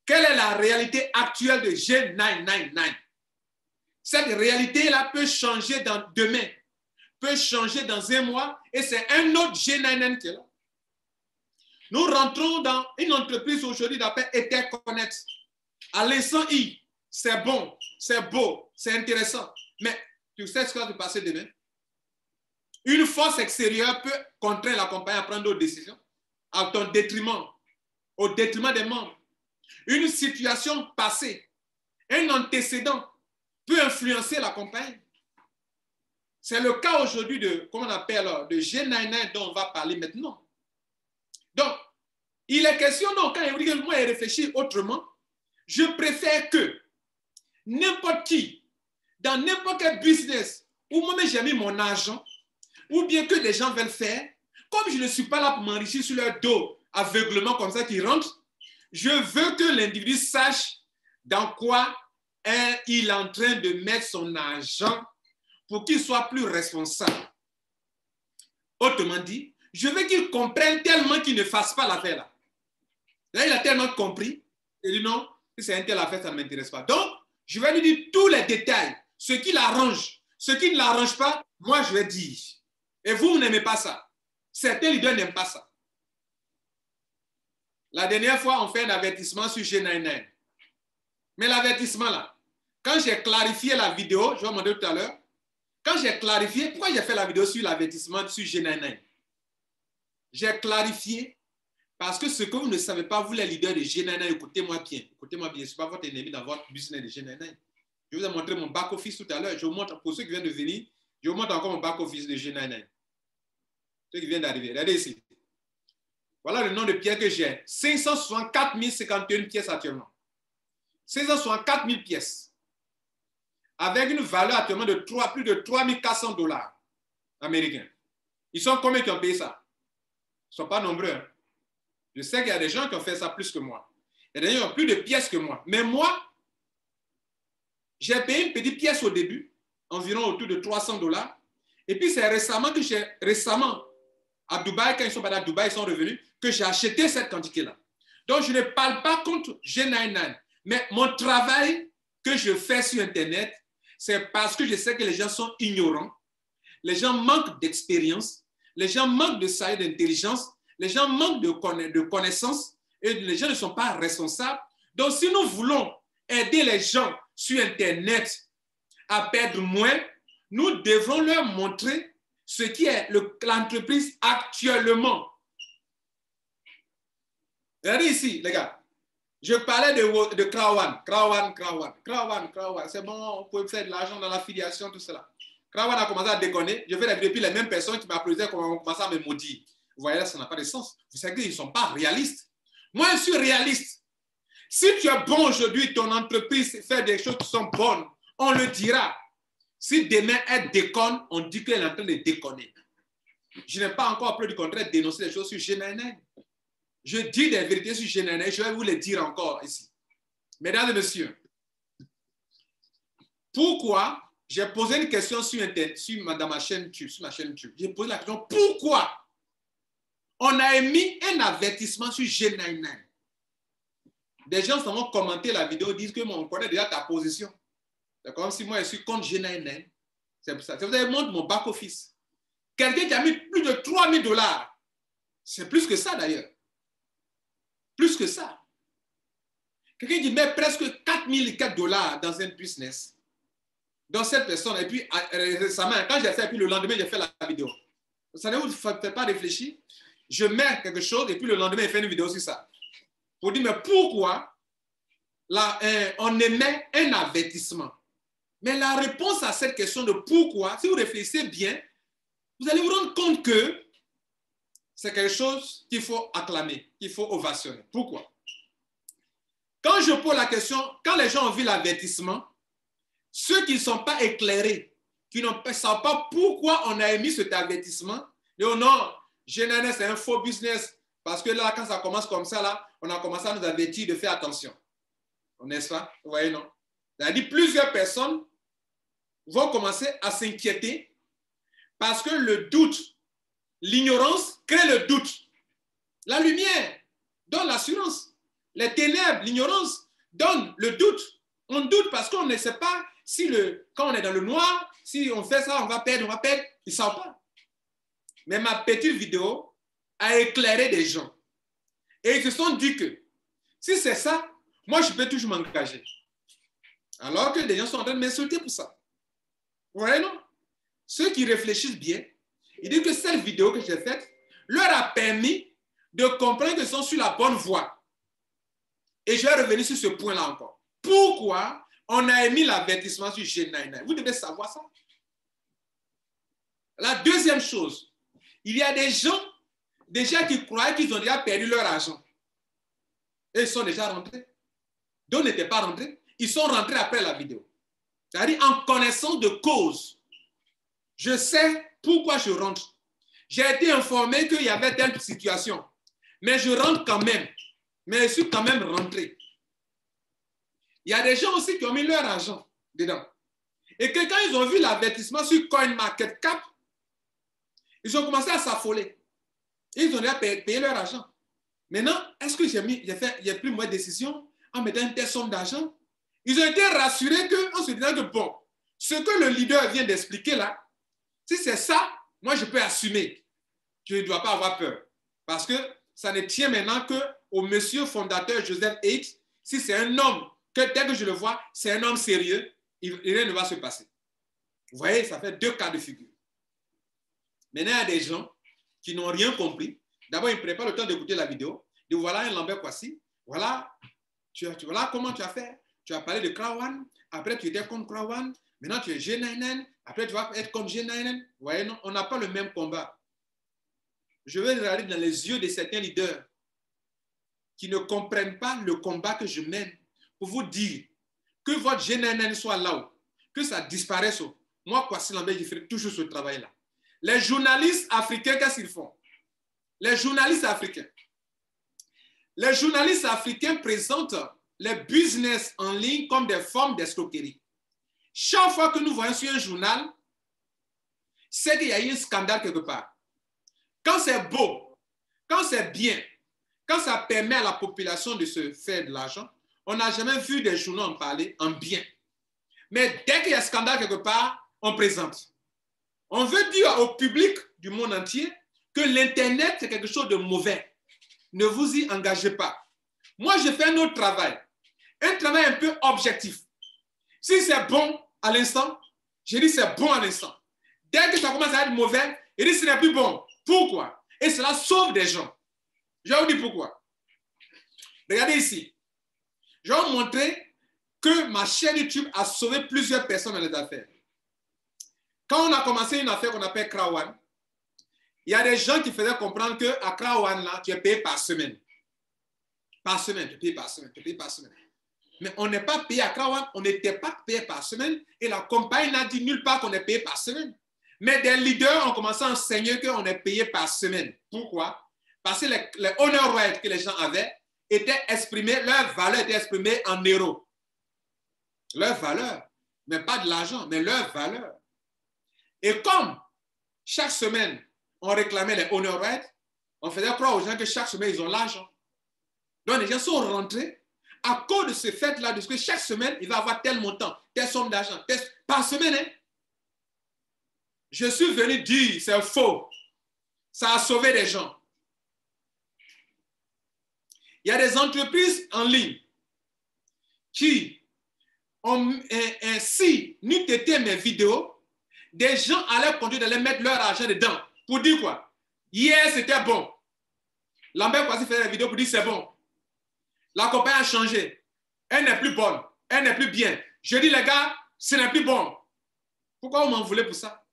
Quelle est la réalité actuelle de G999? Cette réalité-là peut changer demain, peut changer dans un mois, et c'est un autre G99 qui est là. Nous rentrons dans une entreprise aujourd'hui d'appel Etherconnect. À l'instant I, c'est bon, c'est beau, c'est intéressant. Mais tu sais ce qui va se passer demain? Une force extérieure peut contraindre la compagnie à prendre d'autres décisions à ton détriment, au détriment des membres. Une situation passée, un antécédent peut influencer la compagnie. C'est le cas aujourd'hui de, comment on appelle, de G99 dont on va parler maintenant. Donc, il est question, donc, quand il dit que moi, il réfléchit autrement, je préfère que n'importe qui, dans n'importe quel business, où moi-même j'ai mis mon argent, ou bien que des gens veulent faire, comme je ne suis pas là pour m'enrichir sur leur dos aveuglement comme ça qui rentre, je veux que l'individu sache dans quoi il est en train de mettre son argent pour qu'il soit plus responsable. Autrement dit, je veux qu'il comprenne tellement qu'il ne fasse pas l'affaire là. Là, il a tellement compris, il dit non, si c'est un tel affaire, ça ne m'intéresse pas. Donc, je vais lui dire tous les détails, ce qui l'arrange, ce qui ne l'arrange pas, moi je vais dire. Et vous n'aimez pas ça. Certains leaders n'aiment pas ça. La dernière fois, on fait un avertissement sur G99. Mais l'avertissement là, quand j'ai clarifié la vidéo, je vais vous montrer tout à l'heure, quand j'ai clarifié, pourquoi j'ai fait la vidéo sur l'avertissement sur G99? J'ai clarifié parce que ce que vous ne savez pas, vous les leaders de G99, écoutez-moi bien, je ne suis pas votre ennemi dans votre business de G99. Je vous ai montré mon back-office tout à l'heure, je vous montre, pour ceux qui viennent de venir, je vous montre encore mon back-office de G99. Ceux qui viennent d'arriver, regardez ici. Voilà le nom de pièces que j'ai. 564 051 pièces actuellement. 564 000 pièces. Avec une valeur actuellement de plus de 3 400 $ américains. Ils sont combien qui ont payé ça? Ils ne sont pas nombreux. Hein? Je sais qu'il y a des gens qui ont fait ça plus que moi. Il y a des gens qui ont plus de pièces que moi. Mais moi, j'ai payé une petite pièce au début, environ autour de 300 $. Et puis c'est récemment à Dubaï, quand ils sont à Dubaï, ils sont revenus, que j'ai acheté cette quantité-là. Donc, je ne parle pas contre G99, mais mon travail que je fais sur Internet, c'est parce que je sais que les gens sont ignorants, les gens manquent d'expérience, les gens manquent de savoir d'intelligence, les gens manquent de connaissances et les gens ne sont pas responsables. Donc, si nous voulons aider les gens sur Internet à perdre moins, nous devrons leur montrer ce qui est l'entreprise actuellement. Regardez ici, les gars. Je parlais de Krawan. C'est bon, on peut faire de l'argent dans l'affiliation, tout cela. Krawan a commencé à déconner. Je fais la vidéo, puis les mêmes personnes qui m'applaudisaient ont commencé à me maudire. Vous voyez là, ça n'a pas de sens. Vous savez qu'ils ne sont pas réalistes. Moi, je suis réaliste. Si tu es bon aujourd'hui, ton entreprise fait des choses qui sont bonnes, on le dira. Si demain elle déconne, on dit qu'elle est en train de déconner. Je n'ai pas encore plus du contraire dénoncer les choses sur G99. Je dis des vérités sur G99, je vais vous les dire encore ici. Mesdames et messieurs, pourquoi j'ai posé une question sur dans ma chaîne YouTube, sur ma chaîne YouTube. J'ai posé la question, pourquoi on a émis un avertissement sur G99? Des gens vont commenter la vidéo, disent que on connaît déjà ta position. C'est comme si moi je suis contre G99. C'est pour ça. Vous avez montré mon back-office. Quelqu'un qui a mis plus de 3 000 $. C'est plus que ça d'ailleurs. Plus que ça. Quelqu'un qui met presque 4 004 $ dans un business. Dans cette personne. Et puis récemment, quand j'ai fait, et puis le lendemain, j'ai fait la vidéo. Ça ne vous fait pas réfléchir. Je mets quelque chose et puis le lendemain, je fais une vidéo sur ça. Pour dire, mais pourquoi on émet un avertissement? Mais la réponse à cette question de pourquoi, si vous réfléchissez bien, vous allez vous rendre compte que c'est quelque chose qu'il faut acclamer, qu'il faut ovationner. Pourquoi? Quand je pose la question, quand les gens ont vu l'avertissement, ceux qui ne sont pas éclairés, qui ne savent pas pourquoi on a émis cet avertissement, disent oh non, G99 c'est un faux business, parce que là, quand ça commence comme ça, là, on a commencé à nous avertir de faire attention. N'est-ce pas? Vous voyez, non? C'est-à-dire plusieurs personnes vont commencer à s'inquiéter parce que le doute, l'ignorance crée le doute. La lumière donne l'assurance. Les ténèbres, l'ignorance donne le doute. On doute parce qu'on ne sait pas si quand on est dans le noir, si on fait ça, on va perdre. Ils ne savent pas. Mais ma petite vidéo a éclairé des gens. Et ils se sont dit que si c'est ça, moi je peux toujours m'engager. Alors que des gens sont en train de m'insulter pour ça. Vous voyez, non? Ceux qui réfléchissent bien, ils disent que cette vidéo que j'ai faite leur a permis de comprendre qu'ils sont sur la bonne voie. Et je vais revenir sur ce point-là encore. Pourquoi on a émis l'avertissement sur G99? Vous devez savoir ça. La deuxième chose, il y a des gens déjà qui croyaient qu'ils ont déjà perdu leur argent. Et ils sont déjà rentrés. D'autres n'étaient pas rentrés. Ils sont rentrés après la vidéo. C'est-à-dire en connaissance de cause. Je sais pourquoi je rentre. J'ai été informé qu'il y avait telle situation. Mais je rentre quand même. Mais je suis quand même rentré. Il y a des gens aussi qui ont mis leur argent dedans. Et que quand ils ont vu l'avertissement sur CoinMarketCap, ils ont commencé à s'affoler. Ils ont déjà payé leur argent. Maintenant, est-ce que j'ai pris ma décision en mettant une telle somme d'argent? Ils ont été rassurés en se disant que bon, ce que le leader vient d'expliquer là, si c'est ça, moi je peux assumer. Je ne dois pas avoir peur. Parce que ça ne tient maintenant qu'au monsieur fondateur Joseph H. Si c'est un homme, tel que je le vois, c'est un homme sérieux, rien ne va se passer. Vous voyez, ça fait 2 cas de figure. Maintenant, il y a des gens qui n'ont rien compris. D'abord, ils ne prennent pas le temps d'écouter la vidéo. Ils disent, voilà un Lambert Kouassi. Voilà comment tu as fait. Tu as parlé de Krawan. Après, tu étais contre Krawan. Maintenant, tu es G99. Après, tu vas être contre G99. Vous voyez, non, on n'a pas le même combat. Je vais regarder dans les yeux de certains leaders qui ne comprennent pas le combat que je mène pour vous dire que votre G99 soit là-haut, que ça disparaisse. Moi, Kouassi Lambert, je ferai toujours ce travail-là. Les journalistes africains, qu'est-ce qu'ils font? Les journalistes africains présentent les business en ligne comme des formes d'escroquerie. Chaque fois que nous voyons sur un journal, c'est qu'il y a eu un scandale quelque part. Quand c'est beau, quand c'est bien, quand ça permet à la population de se faire de l'argent, on n'a jamais vu des journaux en parler en bien. Mais dès qu'il y a un scandale quelque part, on présente. On veut dire au public du monde entier que l'Internet, c'est quelque chose de mauvais. Ne vous y engagez pas. Moi, je fais un autre travail. Un travail un peu objectif. Si c'est bon à l'instant, je dis c'est bon à l'instant. Dès que ça commence à être mauvais, je dis ce n'est plus bon. Pourquoi? Et cela sauve des gens. Je vais vous dire pourquoi. Regardez ici. Je vais vous montrer que ma chaîne YouTube a sauvé plusieurs personnes dans les affaires. Quand on a commencé une affaire qu'on appelle Krawan, il y a des gens qui faisaient comprendre qu'à Krawan, là, tu es payé par semaine. Par semaine, tu es payé par semaine, tu es payé par semaine. Mais on n'est pas payé à Krawan, on n'était pas payé par semaine et la compagnie n'a dit nulle part qu'on est payé par semaine. Mais des leaders ont commencé à enseigner qu'on est payé par semaine. Pourquoi? Parce que les honor rights que les gens avaient étaient exprimés, leur valeur était exprimée en euros. Leur valeur, mais pas de l'argent, mais leur valeur. Et comme chaque semaine, on réclamait les honor rights, on faisait croire aux gens que chaque semaine, ils ont l'argent. Donc, les gens sont rentrés à cause de ce fait-là, de ce que chaque semaine, il va avoir tel montant, telle somme d'argent, par semaine. Hein? Je suis venu dire, c'est faux. Ça a sauvé des gens. Il y a des entreprises en ligne qui ont, si n'eût été mes vidéos, des gens allaient continuer d'aller mettre leur argent dedans. Pour dire quoi? Hier, c'était bon. Lambert Kwasi fait des vidéos pour dire c'est bon. La compagnie a changé. Elle n'est plus bonne. Elle n'est plus bien. Je dis, les gars, ce n'est plus bon. Pourquoi vous m'en voulez pour ça?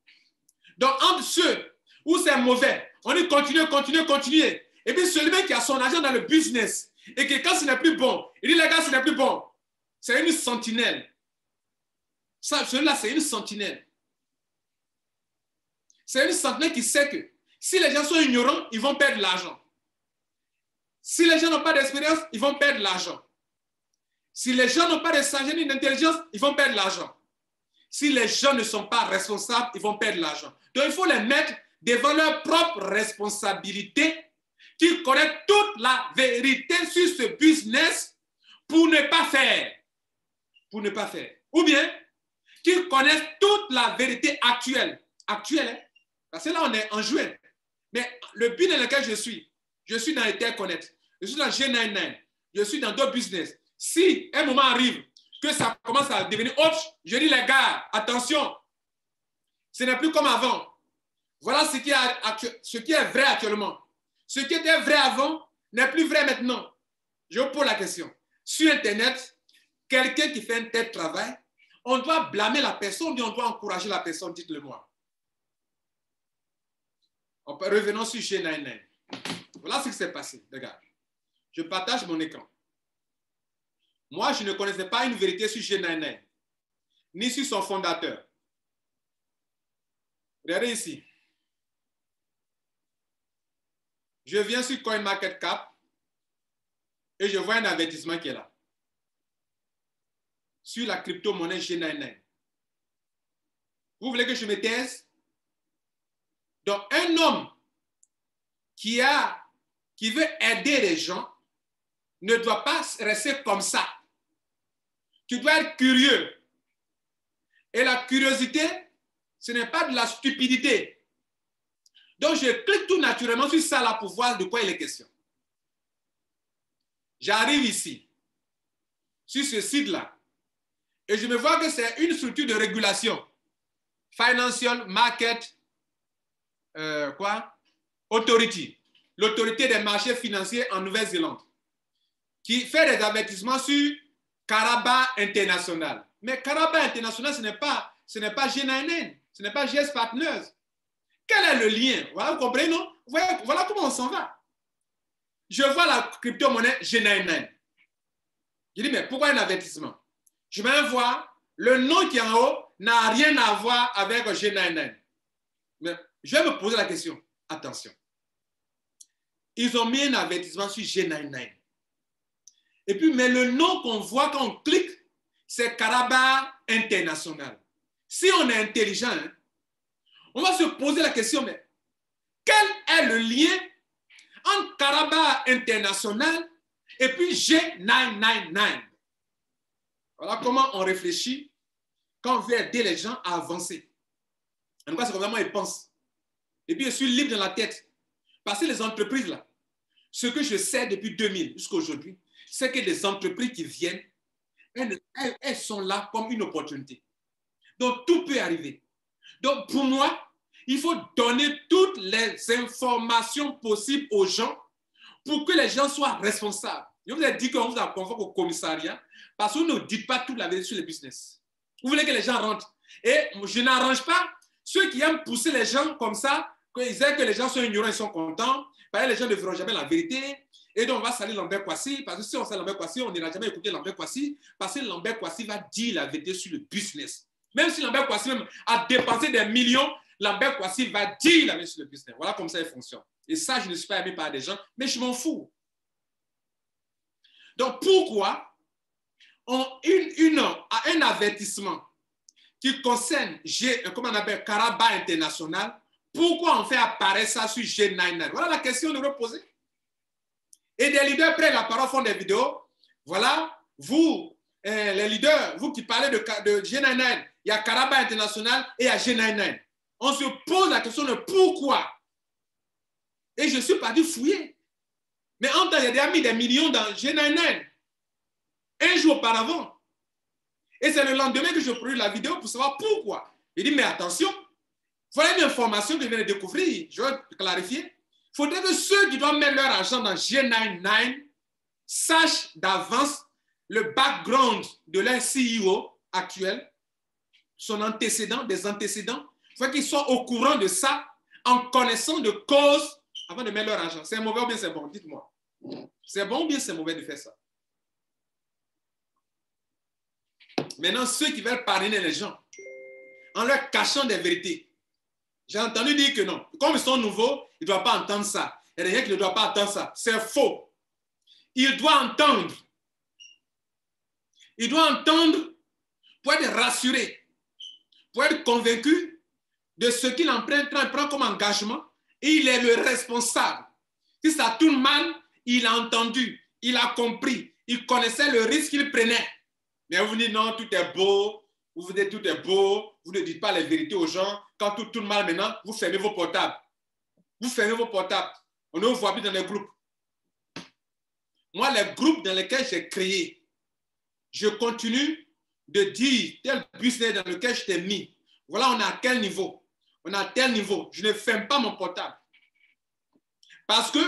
Donc, entre ceux où c'est mauvais, on dit continuez, continuez, continuez. Et puis, celui qui a son argent dans le business et que quand ce n'est plus bon, il dit, les gars, ce n'est plus bon. C'est une sentinelle. Celui-là, c'est une sentinelle. C'est une sentinelle qui sait que si les gens sont ignorants, ils vont perdre de l'argent. Si les gens n'ont pas d'expérience, ils vont perdre de l'argent. Si les gens n'ont pas de sagesse ni d'intelligence, ils vont perdre de l'argent. Si les gens ne sont pas responsables, ils vont perdre de l'argent. Donc, il faut les mettre devant leur propre responsabilité, qu'ils connaissent toute la vérité sur ce business pour ne pas faire. Pour ne pas faire. Ou bien, qu'ils connaissent toute la vérité actuelle. Actuelle, hein? Parce que là, on est en juin. Mais le but dans lequel je suis dans Interconnect, je suis dans G99, je suis dans d'autres business. Si un moment arrive que ça commence à devenir autre, je dis les gars, attention, ce n'est plus comme avant. Voilà ce qui est vrai actuellement. Ce qui était vrai avant n'est plus vrai maintenant. Je vous pose la question. Sur Internet, quelqu'un qui fait un tel travail, on doit blâmer la personne ou on doit encourager la personne, dites-le moi. Revenons sur G99. Voilà ce qui s'est passé. Regarde. Je partage mon écran. Moi, je ne connaissais pas une vérité sur G99, ni sur son fondateur. Regardez ici. Je viens sur CoinMarketCap et je vois un avertissement qui est là. Sur la crypto-monnaie G99. Vous voulez que je me taise? Donc, un homme qui veut aider les gens ne doit pas rester comme ça. Tu dois être curieux. Et la curiosité, ce n'est pas de la stupidité. Donc, je clique tout naturellement sur ça là pour voir de quoi il est question. J'arrive ici, sur ce site-là, et je me vois que c'est une structure de régulation. Financial Market Authority, l'autorité des marchés financiers en Nouvelle-Zélande, qui fait des avertissements sur Karaba International. Mais Karaba International, ce n'est pas G99, ce n'est pas GS Partners. Quel est le lien? Voilà, vous comprenez, non? Voilà comment on s'en va. Je vois la crypto-monnaie G99. Je dis, mais pourquoi un avertissement? Je vais voir, le nom qui est en haut n'a rien à voir avec G99. Mais je vais me poser la question. Attention. Ils ont mis un avertissement sur G99. Et puis, mais le nom qu'on voit quand on clique, c'est Karaba International. Si on est intelligent, hein, on va se poser la question, mais quel est le lien entre Karaba International et puis G999? Voilà comment on réfléchit quand on veut aider les gens à avancer. En tout cas, c'est comment ils pensent. Et puis, je suis libre dans la tête. Parce que les entreprises, là, ce que je sais depuis 2000 jusqu'à aujourd'hui, c'est que les entreprises qui viennent, elles sont là comme une opportunité. Donc, tout peut arriver. Donc, pour moi, il faut donner toutes les informations possibles aux gens pour que les gens soient responsables. Je vous ai dit qu'on vous a convoqué au commissariat parce que vous ne dites pas toute la vérité sur le business. Vous voulez que les gens rentrent. Et je n'arrange pas ceux qui aiment pousser les gens comme ça, qu'ils aient que les gens sont ignorants, ils sont contents. Parce que les gens ne verront jamais la vérité. Et donc, on va salir Lambert Kouassi. Parce que si on sait Lambert Kouassi, on n'ira jamais écouter Lambert Kouassi. Parce que Lambert Kouassi va dire la vérité sur le business. Même si Lambert Kouassi même a dépensé des millions, Lambert Kouassi va dire la vérité sur le business. Voilà comme ça il fonctionne. Et ça, je ne suis pas aimé par des gens, mais je m'en fous. Donc, pourquoi un avertissement qui concerne comment on appelle Karaba International, pourquoi on fait apparaître ça sur G99? Voilà la question que je veux poser. Et des leaders prennent la parole, font des vidéos. Voilà, vous, les leaders, vous qui parlez de G99, il y a Karaba International et il y a G99. On se pose la question de pourquoi. Et je suis parti fouiller. Mais en temps, il y a mis des millions dans G99. Un jour auparavant. Et c'est le lendemain que je produis la vidéo pour savoir pourquoi. Il dit, mais attention, voilà une information que je viens de découvrir. Je vais clarifier. Il faudrait que ceux qui doivent mettre leur argent dans G99 sachent d'avance le background de leur CEO actuel, son antécédent, des antécédents. Il faut qu'ils soient au courant de ça, en connaissant de cause, avant de mettre leur argent. C'est mauvais ou bien c'est bon? Dites-moi. C'est bon ou bien c'est mauvais de faire ça? Maintenant, ceux qui veulent parrainer les gens, en leur cachant des vérités, j'ai entendu dire que non. Comme ils sont nouveaux, ils ne doivent pas entendre ça. Il y a des gens qui ne doivent pas entendre ça. C'est faux. Il doit entendre. Il doit entendre pour être rassuré, pour être convaincu de ce qu'il prend comme engagement. Et il est le responsable. Si ça tourne mal, il a entendu, il a compris, il connaissait le risque qu'il prenait. Mais vous dites non, tout est beau, vous dites tout est beau, vous ne dites pas les vérités aux gens. Quand tout tourne mal maintenant, vous fermez vos portables. Vous fermez vos portables. On ne vous voit plus dans les groupes. Moi, les groupes dans lesquels j'ai créé, je continue de dire tel business dans lequel je t'ai mis. Voilà, on est à quel niveau? On est à tel niveau. Je ne ferme pas mon portable. Parce que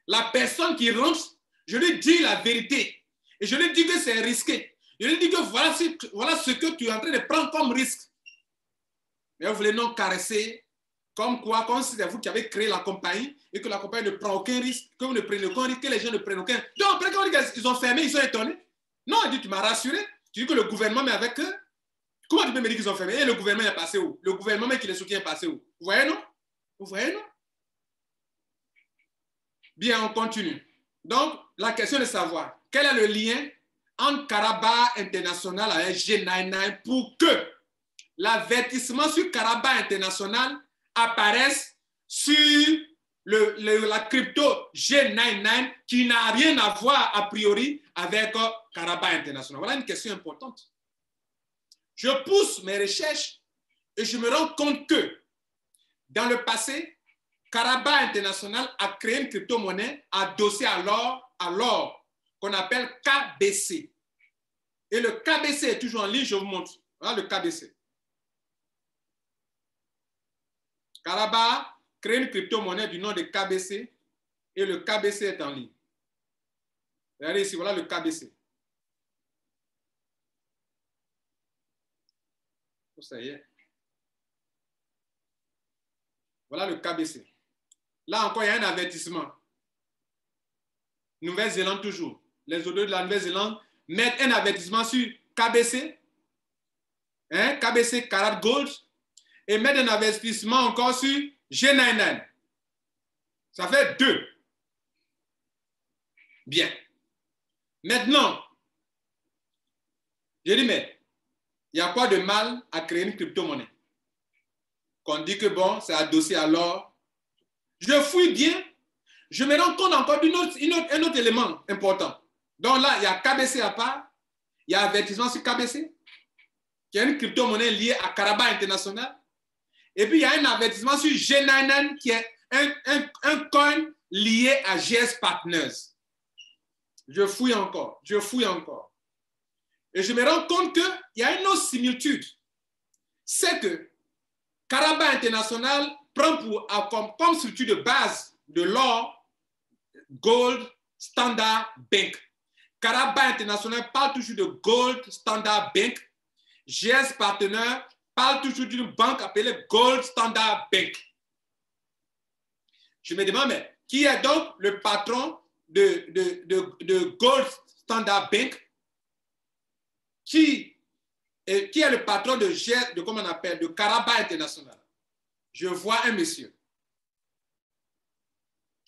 la personne qui rentre, je lui dis la vérité. Et je lui dis que c'est risqué. Je lui dis que voilà ce que tu es en train de prendre comme risque. Mais vous voulez non caresser, comme quoi, comme si c'est vous qui avez créé la compagnie et que la compagnie ne prend aucun risque, que vous ne prenez aucun risque, que les gens ne prennent aucun. Donc, après, quand ils ont fermé, ils sont étonnés. Non, il dit, tu m'as rassuré. Tu dis que le gouvernement est avec eux. Comment tu peux me dire qu'ils ont fermé? Et le gouvernement est passé où? Le gouvernement qui les soutient est passé où? Vous voyez, non? Vous voyez, non? Bien, on continue. Donc, la question est de savoir quel est le lien entre Karaba International et G99 pour que l'avertissement sur Karaba International apparaisse sur la crypto G99 qui n'a rien à voir a priori avec Karaba International. Voilà une question importante. Je pousse mes recherches et je me rends compte que dans le passé, Karaba International a créé une crypto-monnaie adossée à l'or qu'on appelle KBC. Et le KBC est toujours en ligne, je vous montre. Voilà le KBC. Karaba crée une crypto-monnaie du nom de KBC et le KBC est en ligne. Regardez ici, voilà le KBC. Ça y est. Voilà le KBC. Là encore, il y a un avertissement. Nouvelle-Zélande toujours. Les auditeurs de la Nouvelle-Zélande mettent un avertissement sur KBC, hein, KBC Karat Gold, et mettent un avertissement encore sur G99. Ça fait 2. Bien. Maintenant, je dis, mais il y a quoi de mal à créer une crypto-monnaie? Qu'on dit que bon, c'est adossé à l'or. Je fouille bien, je me rends compte encore d'un autre élément important. Donc là, il y a KBC à part, il y a avertissement sur KBC, qui est une crypto-monnaie liée à Karaba International. Et puis, il y a un avertissement sur G99, qui est un coin lié à GS Partners. Je fouille encore. Et je me rends compte qu'il y a une autre similitude. C'est que Karaba International prend comme structure de base de l'or Gold Standard Bank. Caraba International parle toujours de Gold Standard Bank. GS Partner parle toujours d'une banque appelée Gold Standard Bank. Je me demande, mais qui est donc le patron de Gold Standard Bank? Qui est le patron de comment on appelle, de Caraba International? Je vois un monsieur.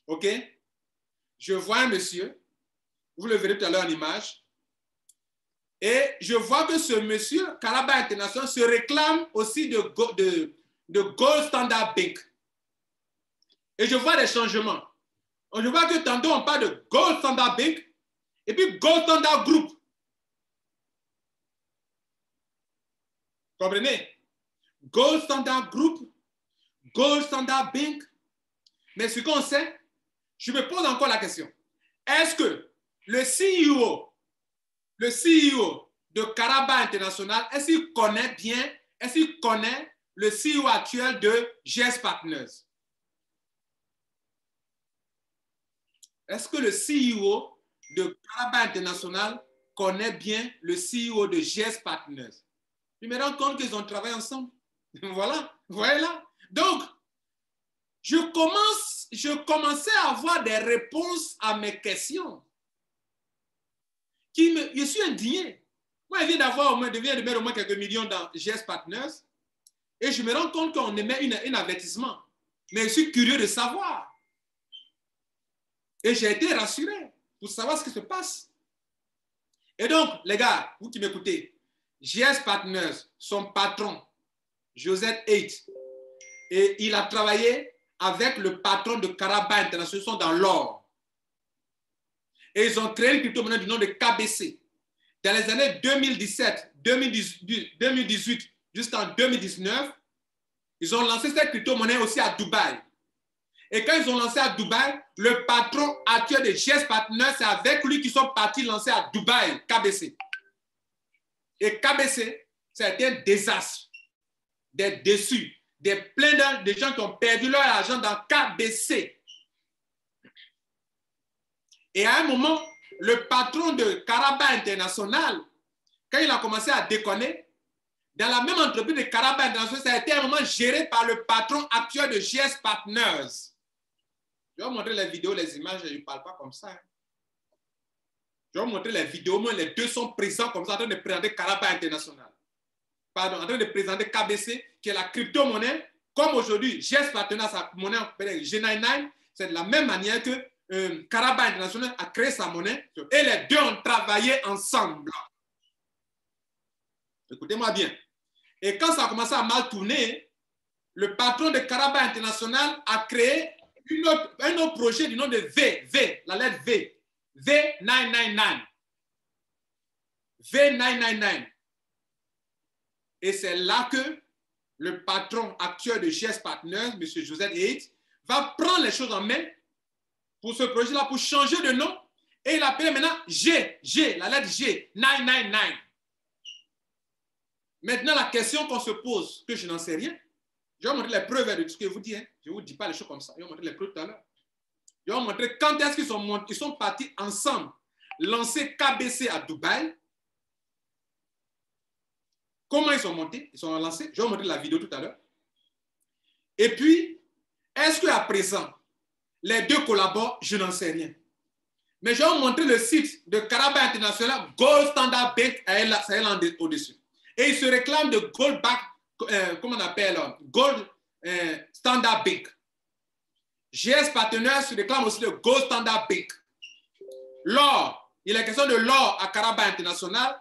OK? Je vois un monsieur. Vous le verrez tout à l'heure en image. Et je vois que ce monsieur, Caraba International, se réclame aussi de Gold Standard Bank. Et je vois des changements. Je vois que tantôt on parle de Gold Standard Bank et puis Gold Standard Group. Comprenez? Gold Standard Group, Gold Standard Bank. Mais ce qu'on sait, je me pose encore la question. Est-ce que le CEO de Caraba International, est-ce qu'il connaît bien, est-ce qu'il connaît le CEO actuel de GS Partners? Est-ce que le CEO de Caraba International connaît bien le CEO de GS Partners? Je me rends compte qu'ils ont travaillé ensemble. Voilà, vous voyez là? Donc, je commençais à avoir des réponses à mes questions. Je suis indigné. Moi, je viens de mettre au moins quelques millions dans GS Partners et je me rends compte qu'on émet un avertissement. Mais je suis curieux de savoir. Et j'ai été rassuré pour savoir ce qui se passe. Et donc, les gars, vous qui m'écoutez, GS Partners, son patron, Joseph Haidt, et il a travaillé avec le patron de Caraba International, ils sont dans l'or. Et ils ont créé une crypto-monnaie du nom de KBC. Dans les années 2017, 2018, jusqu'en 2019, ils ont lancé cette crypto-monnaie aussi à Dubaï. Et quand ils ont lancé à Dubaï, le patron actuel de GS Partners, c'est avec lui qu'ils sont partis lancer à Dubaï, KBC. Et KBC, ça a été un désastre, des déçus, plein de gens qui ont perdu leur argent dans KBC. Et à un moment, le patron de Caraba International, quand il a commencé à déconner, dans la même entreprise de Caraba International, ça a été à un moment géré par le patron actuel de GS Partners. Je vais vous montrer les vidéos, les images, je ne parle pas comme ça. Je vais vous montrer les vidéos, mais les deux sont présents comme ça, en train de présenter Caraba International. Pardon, en train de présenter KBC, qui est la crypto-monnaie. Comme aujourd'hui, GS Partners, sa monnaie G99, c'est de la même manière que Caraba International a créé sa monnaie et les deux ont travaillé ensemble. Écoutez-moi bien. Et quand ça a commencé à mal tourner, le patron de Caraba International a créé un autre projet du nom de V, la lettre V, V999. V999. Et c'est là que le patron actuel de GS Partners, M. Joseph Haidt, va prendre les choses en main pour ce projet-là, pour changer de nom. Et il appelle maintenant G, la lettre G, 999. Maintenant, la question qu'on se pose, que je n'en sais rien, je vais vous montrer les preuves de ce que je vous dis. Hein. Je ne vous dis pas les choses comme ça. Je vais vous montrer les preuves tout à l'heure. Je vais vous montrer quand est-ce qu'ils sont partis ensemble lancer KBC à Dubaï. Comment ils sont montés, ils sont lancés. Je vais vous montrer la vidéo tout à l'heure. Et puis, est-ce qu'à présent, les deux collaborent? Je n'en sais rien. Mais je vais vous montrer le site de Caraba International, Gold Standard Bank, c'est là au-dessus. Et ils se réclament de Gold Bank, comment on appelle, Gold Standard Bank. GS Partners se réclame aussi de Gold Standard Bank. L'or, il est question de l'or à Caraba International.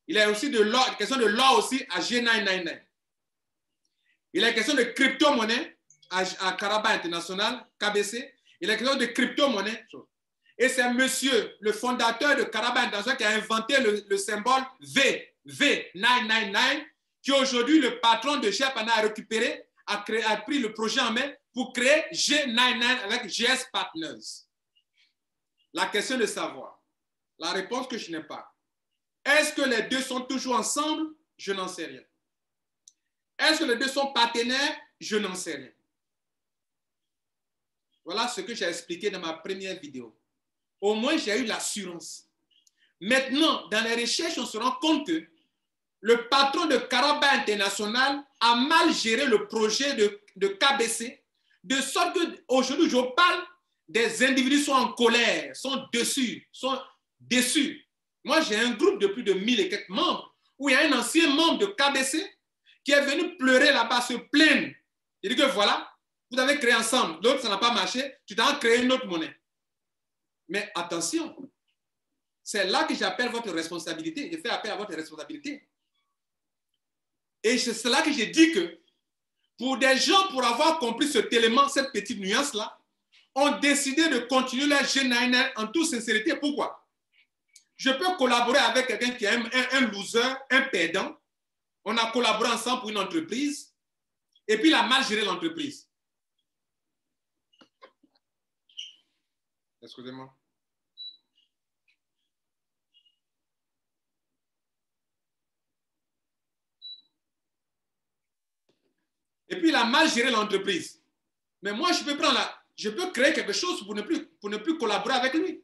Il est aussi question de l'or aussi à G999. Il est question de crypto-monnaie à Caraba International, KBC. Il est question de crypto-monnaie. Et c'est monsieur, le fondateur de Caraba International, qui a inventé le symbole V, V999, qui aujourd'hui, le patron de GS Partners a récupéré, a pris le projet en main pour créer G99 avec GS Partners. La question de savoir, la réponse que je n'ai pas. Est-ce que les deux sont toujours ensemble? Je n'en sais rien. Est-ce que les deux sont partenaires? Je n'en sais rien. Voilà ce que j'ai expliqué dans ma première vidéo. Au moins, j'ai eu l'assurance Maintenant, dans les recherches, on se rend compte que le patron de Karaba International a mal géré le projet de KBC, de sorte qu'aujourd'hui, je parle, des individus sont en colère, sont déçus. Moi, j'ai un groupe de plus de 1000 et quelques membres, où il y a un ancien membre de KBC qui est venu pleurer là-bas, se plaindre. Il dit que voilà, vous avez créé ensemble, l'autre, ça n'a pas marché, tu t'en as créé une autre monnaie. Mais attention, c'est là que j'appelle votre responsabilité, je fais appel à votre responsabilité. Et c'est là que j'ai dit que pour des gens, pour avoir compris cet élément, cette petite nuance-là, ont décidé de continuer leur G99 en toute sincérité. Pourquoi? Je peux collaborer avec quelqu'un qui est un loser, un perdant. On a collaboré ensemble pour une entreprise et puis il a mal géré l'entreprise. Excusez-moi. Et puis il a mal géré l'entreprise. Mais moi, je peux créer quelque chose pour ne plus collaborer avec lui.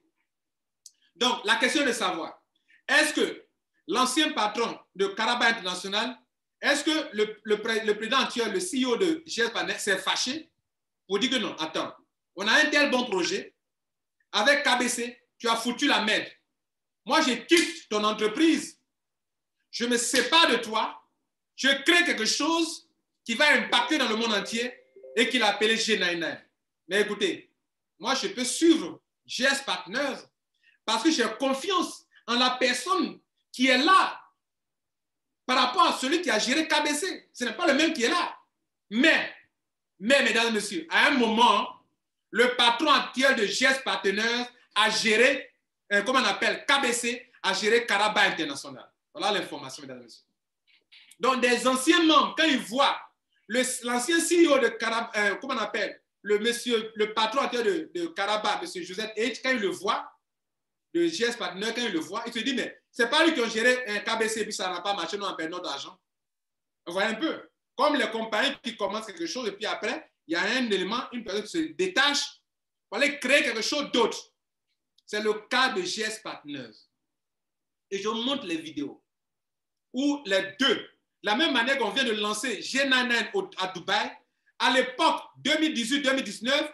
Donc, la question est de savoir, est-ce que l'ancien patron de Karaba International, est-ce que le président actuel, le CEO de GS Partners, s'est fâché pour dire que non, attends, on a un tel bon projet, avec KBC, tu as foutu la merde. Moi, je quitte ton entreprise, je me sépare de toi, je crée quelque chose qui va impacter dans le monde entier et qu'il a appelé G99. Mais écoutez, moi, je peux suivre GS Partners parce que j'ai confiance en la personne qui est là par rapport à celui qui a géré KBC. Ce n'est pas le même qui est là. Mais, mesdames et messieurs, à un moment, le patron actuel de GS Partners a géré, comment on appelle, KBC, a géré Karaba International. Voilà l'information, mesdames et messieurs. Donc, des anciens membres, quand ils voient l'ancien CEO de Karaba, comment on appelle, le patron actuel de Karaba, M. Joseph H., quand il le voit, de GS Partners, quand il le voit, il se dit, mais c'est pas lui qui a géré un KBC et puis ça n'a pas marché, nous on perd notre argent. Vous voyez un peu, comme les compagnies qui commencent quelque chose et puis après, il y a un élément, une personne qui se détache pour aller créer quelque chose d'autre. C'est le cas de GS Partners. Et je vous montre les vidéos où les deux, la même manière qu'on vient de lancer G99 à Dubaï, à l'époque 2018-2019,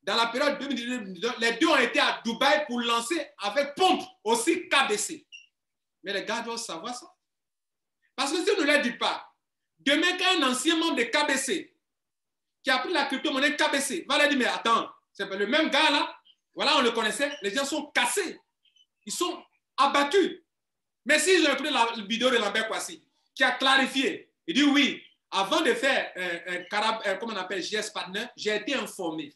dans la période 2019, les deux ont été à Dubaï pour lancer avec pompe aussi KBC. Mais les gars doivent savoir ça. Parce que si on ne leur dit pas, demain quand un ancien membre de KBC qui a pris la crypto-monnaie KBC va leur dire, mais attends, c'est le même gars là, voilà, on le connaissait, les gens sont cassés, ils sont abattus. Mais si j'ai pris la vidéo de Lambert Kwasi, qui a clarifié, il dit oui, avant de faire comment on appelle GS Partner, j'ai été informé.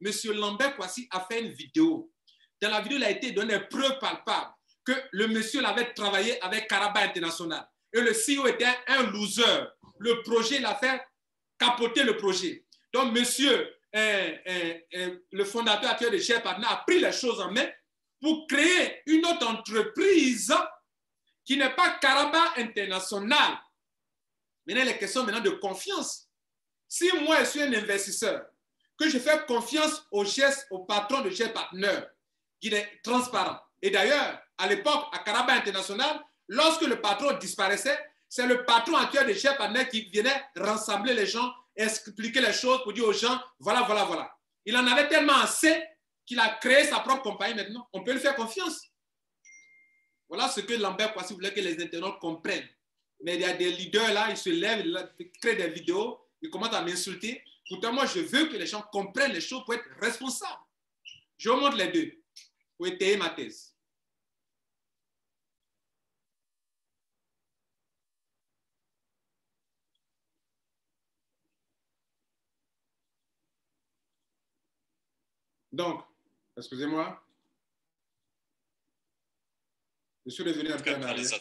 Monsieur Lambert Kwasi a fait une vidéo. Dans la vidéo, il a été donné des preuves palpables que le monsieur l'avait travaillé avec Karaba International. Et le CEO était un loser. Le projet, il a fait capoter le projet. Donc, monsieur, le fondateur actuel de GS Partner a pris les choses en main pour créer une autre entreprise qui n'est pas Karaba International. Maintenant, les questions maintenant de confiance. Si moi, je suis un investisseur, que je fais confiance au patron de GS Partner, qui est transparent. Et d'ailleurs, à l'époque, à Karaba International, lorsque le patron disparaissait, c'est le patron actuel de GS Partner qui venait rassembler les gens, expliquer les choses pour dire aux gens, voilà, voilà, voilà. Il en avait tellement assez qu'il a créé sa propre compagnie maintenant. On peut lui faire confiance. Voilà ce que Lambert Kwasi voulait que les internautes comprennent. Mais il y a des leaders là, ils se lèvent, ils créent des vidéos, ils commencent à m'insulter. Pourtant, moi, je veux que les gens comprennent les choses pour être responsables. Je vous montre les deux pour étayer ma thèse. Donc, excusez-moi. Je suis revenu un peu en arrière.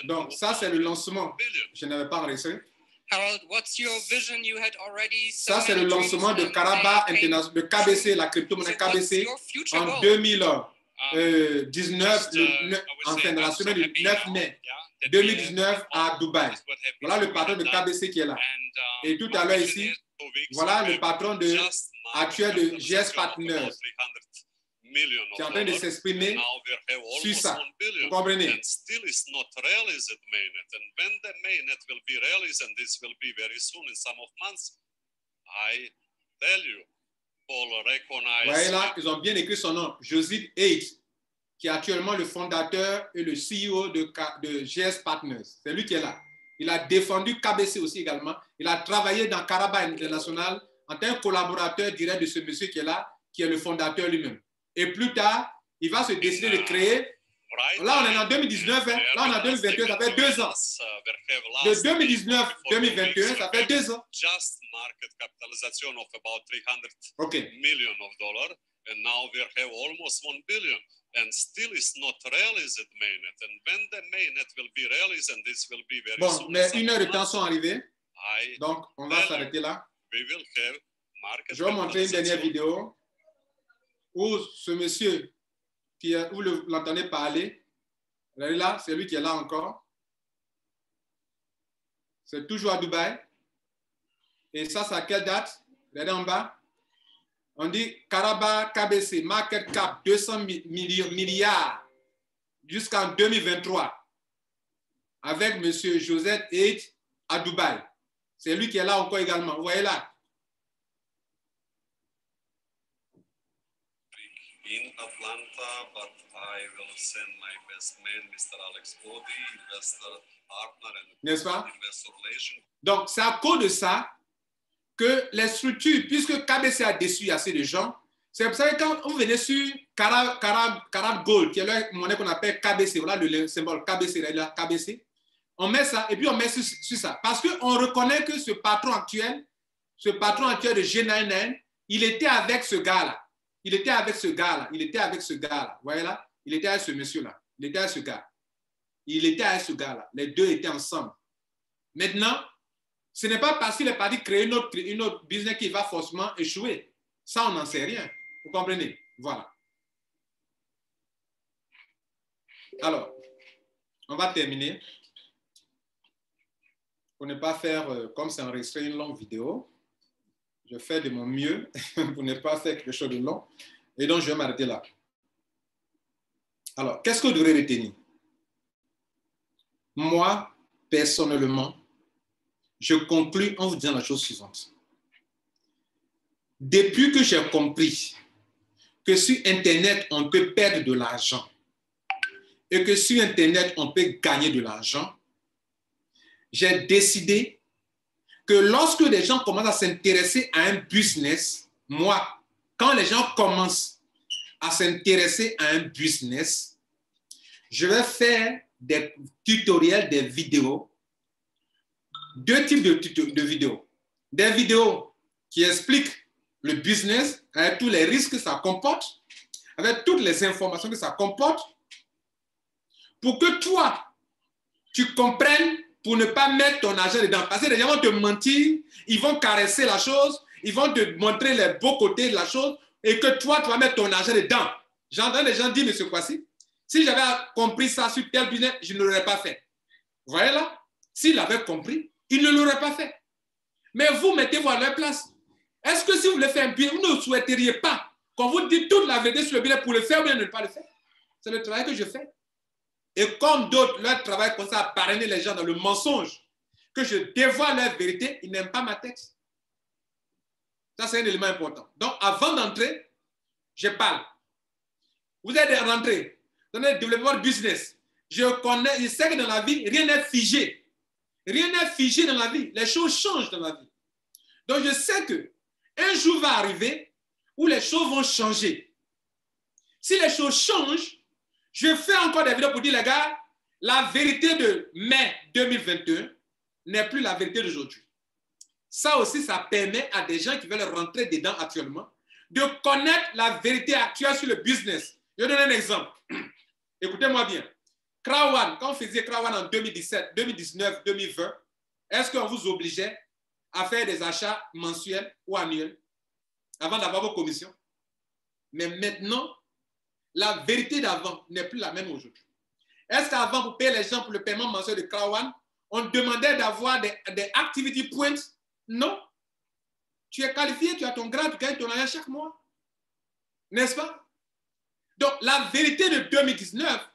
Donc, ça, c'est le lancement. Je n'avais pas enregistré. Harold, what's your vision? You had already ça, c'est le lancement de Karaba International, de KBC, la crypto-monnaie KBC, en 2019, enfin, dans la semaine du 9 mai 2019 à Dubaï. Voilà le patron de KBC qui est là. Et tout à l'heure ici, voilà le patron actuel de GS Partners. million qui est of en train de dollars. s'exprimer Now we have sur almost ça. 1 Vous billion. comprenez? And still it's not released mainnet. And when the mainnet will be released, and this will be very soon in some of months, I tell you, Paul Vous voyez recognize là, ils ont bien écrit son nom, Joseph Haidt, qui est actuellement le fondateur et le CEO de GS Partners. C'est lui qui est là. Il a défendu KBC aussi également. Il a travaillé dans Karaba International en tant que collaborateur direct de ce monsieur qui est là, qui est le fondateur lui-même. Et plus tard, il va se décider de créer. Là, on est en 2019, hein. Là, on est en 2021, ça fait 2 ans. De 2019-2021, ça fait 2 ans. Just market capitalization of about 300 OK. million of dollars, and now we have almost 1 billion. And still it's not released mainnet. And when the mainnet will be released, and this will be very Bon, soon. mais 1 heure de temps sont arrivés. I Donc, on va s'arrêter là. we will have market Je vais vous montrer une dernière capitalization. vidéo où ce monsieur, où vous l'entendez parler, regardez là, c'est lui qui est là encore. C'est toujours à Dubaï. Et ça, c'est à quelle date? Regardez en bas. On dit Karaba KBC, market cap 200 milliards jusqu'en 2023 avec M. Joseph Haidt à Dubaï. C'est lui qui est là encore également. Vous voyez là. In Atlanta, but I will send my best man, Mr. Alex Body, investor partner and N'est-ce pas? investor relation. Donc, c'est à cause de ça que les structures, puisque KBC a déçu assez de gens, c'est pour ça que quand vous venez sur Carab Gold, qui est la monnaie qu'on appelle KBC, voilà le symbole KBC, là, KBC, on met ça et puis on met sur ça. Parce qu'on reconnaît que ce patron actuel de G99, il était avec ce gars-là. Il était avec ce gars-là. Vous voyez là? Il était avec ce monsieur-là. Il était avec ce gars. Il était avec ce gars-là. Les deux étaient ensemble. Maintenant, ce n'est pas parce qu'il est parti créer une autre business qui va forcément échouer. Ça, on n'en sait rien. Vous comprenez? Voilà. Alors, on va terminer. Pour ne pas faire, comme c'est enregistré, une longue vidéo, je fais de mon mieux pour ne pas faire quelque chose de long. Et donc, je vais m'arrêter là. Alors, qu'est-ce que vous devrez retenir? Moi, personnellement, je conclus en vous disant la chose suivante. Depuis que j'ai compris que sur Internet, on peut perdre de l'argent et que sur Internet, on peut gagner de l'argent, j'ai décidé que lorsque les gens commencent à s'intéresser à un business, moi, quand les gens commencent à s'intéresser à un business, je vais faire des tutoriels, des vidéos, 2 types de vidéos. Des vidéos qui expliquent le business avec tous les risques que ça comporte, avec toutes les informations que ça comporte, pour que toi, tu comprennes pour ne pas mettre ton argent dedans. Parce que les gens vont te mentir, ils vont caresser la chose, ils vont te montrer les beaux côtés de la chose et que toi, tu vas mettre ton argent dedans. J'entends les gens dire, M. Kwasi, si j'avais compris ça sur tel business, je ne l'aurais pas fait. Vous voyez là? S'il avait compris, il ne l'aurait pas fait. Mais vous, mettez-vous à leur place. Est-ce que si vous voulez faire un business, vous ne souhaiteriez pas qu'on vous dise toute la vérité sur le business pour le faire ou bien ne pas le faire? C'est le travail que je fais. Et comme d'autres, leur travail consiste à parrainer les gens dans le mensonge, que je dévoile leur vérité, ils n'aiment pas ma texte. Ça, c'est un élément important. Donc, avant d'entrer, je parle. Vous êtes rentré dans le développement business. Je sais que dans la vie, rien n'est figé. Rien n'est figé dans la vie. Les choses changent dans la vie. Donc, je sais qu'un jour va arriver où les choses vont changer. Si les choses changent, je fais encore des vidéos pour dire, les gars, la vérité de mai 2021 n'est plus la vérité d'aujourd'hui. Ça aussi, ça permet à des gens qui veulent rentrer dedans actuellement de connaître la vérité actuelle sur le business. Je vais donner un exemple. Écoutez-moi bien. Krawan, quand on faisait Krawan en 2017, 2019, 2020, est-ce qu'on vous obligeait à faire des achats mensuels ou annuels avant d'avoir vos commissions? Mais maintenant, la vérité d'avant n'est plus la même aujourd'hui. Est-ce qu'avant, pour payer les gens pour le paiement mensuel de Krawan, on demandait d'avoir des activity points? Non. Tu es qualifié, tu as ton grade, tu gagnes ton argent chaque mois. N'est-ce pas? Donc, la vérité de 2019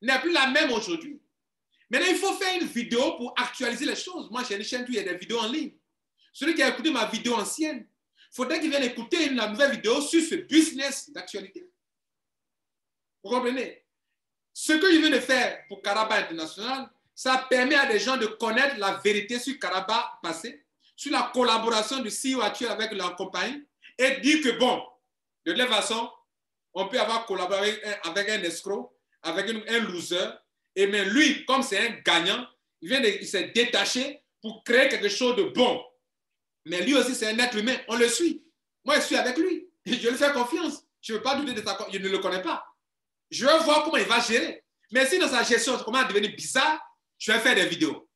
n'est plus la même aujourd'hui. Maintenant, il faut faire une vidéo pour actualiser les choses. Moi, j'ai une chaîne où il y a des vidéos en ligne. Celui qui a écouté ma vidéo ancienne, il faudrait qu'il vienne écouter une nouvelle vidéo sur ce business d'actualité. Vous comprenez? Ce que je viens de faire pour Karaba International, ça permet à des gens de connaître la vérité sur Karaba passé, sur la collaboration du CEO actuel avec leur compagnie, et dire que bon, de toute façon, on peut avoir collaboré avec un escroc, avec un loser, et même lui, comme c'est un gagnant, il s'est détaché pour créer quelque chose de bon. Mais lui aussi, c'est un être humain, on le suit. Moi, je suis avec lui, je lui fais confiance. Je ne veux pas douter de sa confiance, je ne le connais pas. Je veux voir comment il va gérer. Mais si dans sa gestion, ça commence à devenir bizarre, je vais faire des vidéos.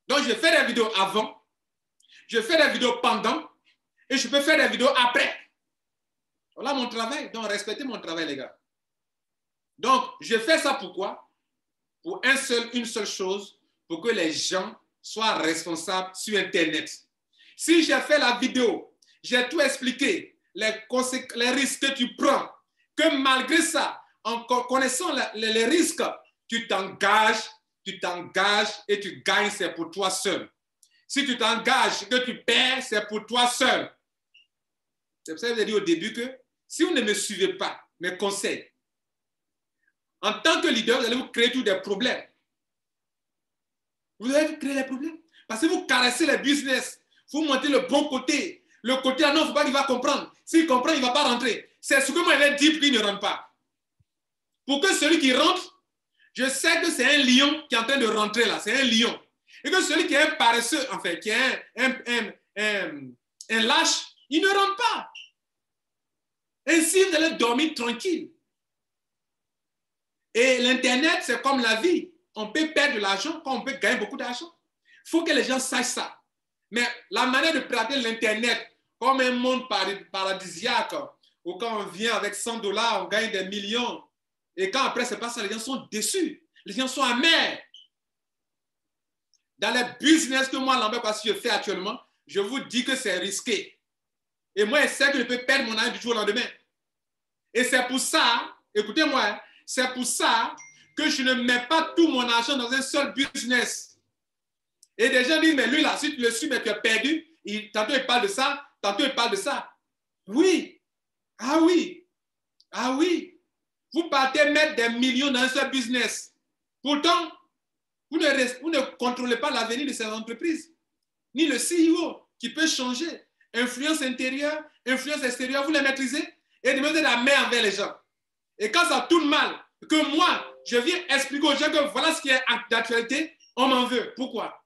Donc, je fais des vidéos avant, je fais des vidéos pendant, et je peux faire des vidéos après. Voilà mon travail. Donc, respectez mon travail, les gars. Donc, je fais ça pourquoi? Pour une seule chose, pour que les gens soient responsables sur Internet. Si j'ai fait la vidéo, j'ai tout expliqué, les risques que tu prends, que malgré ça, en connaissant les risques, tu t'engages et tu gagnes, c'est pour toi seul. Si tu t'engages et que tu perds, c'est pour toi seul. C'est pour ça que je vous ai dit au début que si vous ne me suivez pas, mes conseils, en tant que leader, vous allez vous créer tous des problèmes. Vous allez vous créer des problèmes. Parce que vous caressez les business, vous montez le bon côté. Le côté, ah non, il ne faut pas qu'il va comprendre. S'il comprend, il ne va pas rentrer. C'est ce que moi, je vais dire, puis il ne rentre pas. Pour que celui qui rentre, je sais que c'est un lion qui est en train de rentrer là, c'est un lion. Et que celui qui est un paresseux, enfin, qui est un lâche, il ne rentre pas. Ainsi, vous allez dormir tranquille. Et l'Internet, c'est comme la vie. On peut perdre de l'argent comme on peut gagner beaucoup d'argent. Il faut que les gens sachent ça. Mais la manière de pratiquer l'Internet comme un monde paradisiaque, où quand on vient avec 100 $, on gagne des millions. Et quand après, c'est pas ça, les gens sont déçus. Les gens sont amers. Dans les business que moi, Lambert Kwasi, je fais actuellement, je vous dis que c'est risqué. Et moi, je sais que je peux perdre mon argent du jour au lendemain. Et c'est pour ça, écoutez-moi, c'est pour ça que je ne mets pas tout mon argent dans un seul business. Et des gens disent, mais lui là, si tu le suis, mais tu as perdu. Tantôt il parle de ça, tantôt il parle de ça. Oui. Ah oui. Ah oui. Vous partez mettre des millions dans un seul business. Pourtant, vous ne contrôlez pas l'avenir de ces entreprises. Ni le CEO qui peut changer. Influence intérieure, influence extérieure, vous les maîtrisez et de mettre la main envers les gens. Et quand ça tourne mal, que moi, je viens expliquer aux gens que voilà ce qui est d'actualité, on m'en veut. Pourquoi?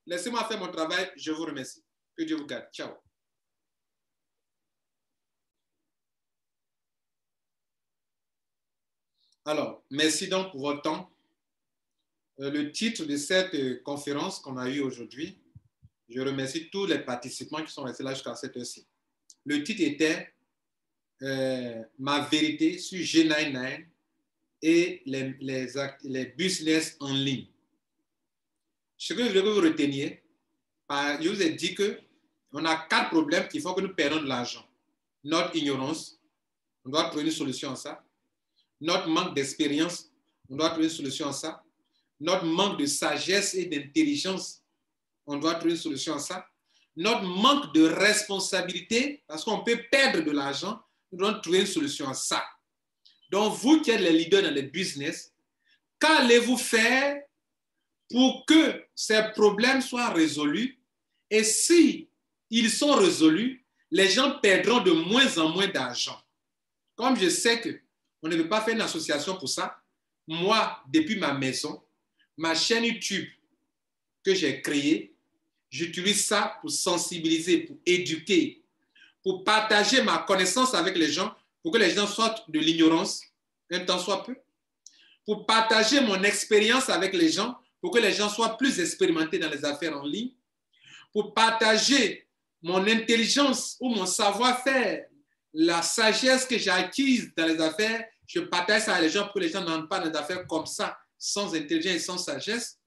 Laissez-moi faire mon travail. Je vous remercie. Que Dieu vous garde. Ciao. Alors, merci donc pour votre temps. Le titre de cette conférence qu'on a eue aujourd'hui, je remercie tous les participants qui sont restés là jusqu'à cette heure-ci. Le titre était Ma vérité sur G99 et les business en ligne. Ce que je veux que vous reteniez, je vous ai dit qu'on a 4 problèmes qui font que nous perdons de l'argent. Notre ignorance, on doit trouver une solution à ça. Notre manque d'expérience, on doit trouver une solution à ça. Notre manque de sagesse et d'intelligence, on doit trouver une solution à ça. Notre manque de responsabilité, parce qu'on peut perdre de l'argent, nous devons trouver une solution à ça. Donc, vous qui êtes les leaders dans les business, qu'allez-vous faire pour que ces problèmes soient résolus? Et si ils sont résolus, les gens perdront de moins en moins d'argent. Comme je sais qu'on ne peut pas faire une association pour ça, moi, depuis ma maison, ma chaîne YouTube que j'ai créée, j'utilise ça pour sensibiliser, pour éduquer, pour partager ma connaissance avec les gens, pour que les gens sortent de l'ignorance, un temps soit peu, pour partager mon expérience avec les gens, pour que les gens soient plus expérimentés dans les affaires en ligne, pour partager mon intelligence ou mon savoir-faire, la sagesse que j'ai acquise dans les affaires, je partage ça à les gens pour que les gens n'entrent pas dans des affaires comme ça, sans intelligence et sans sagesse.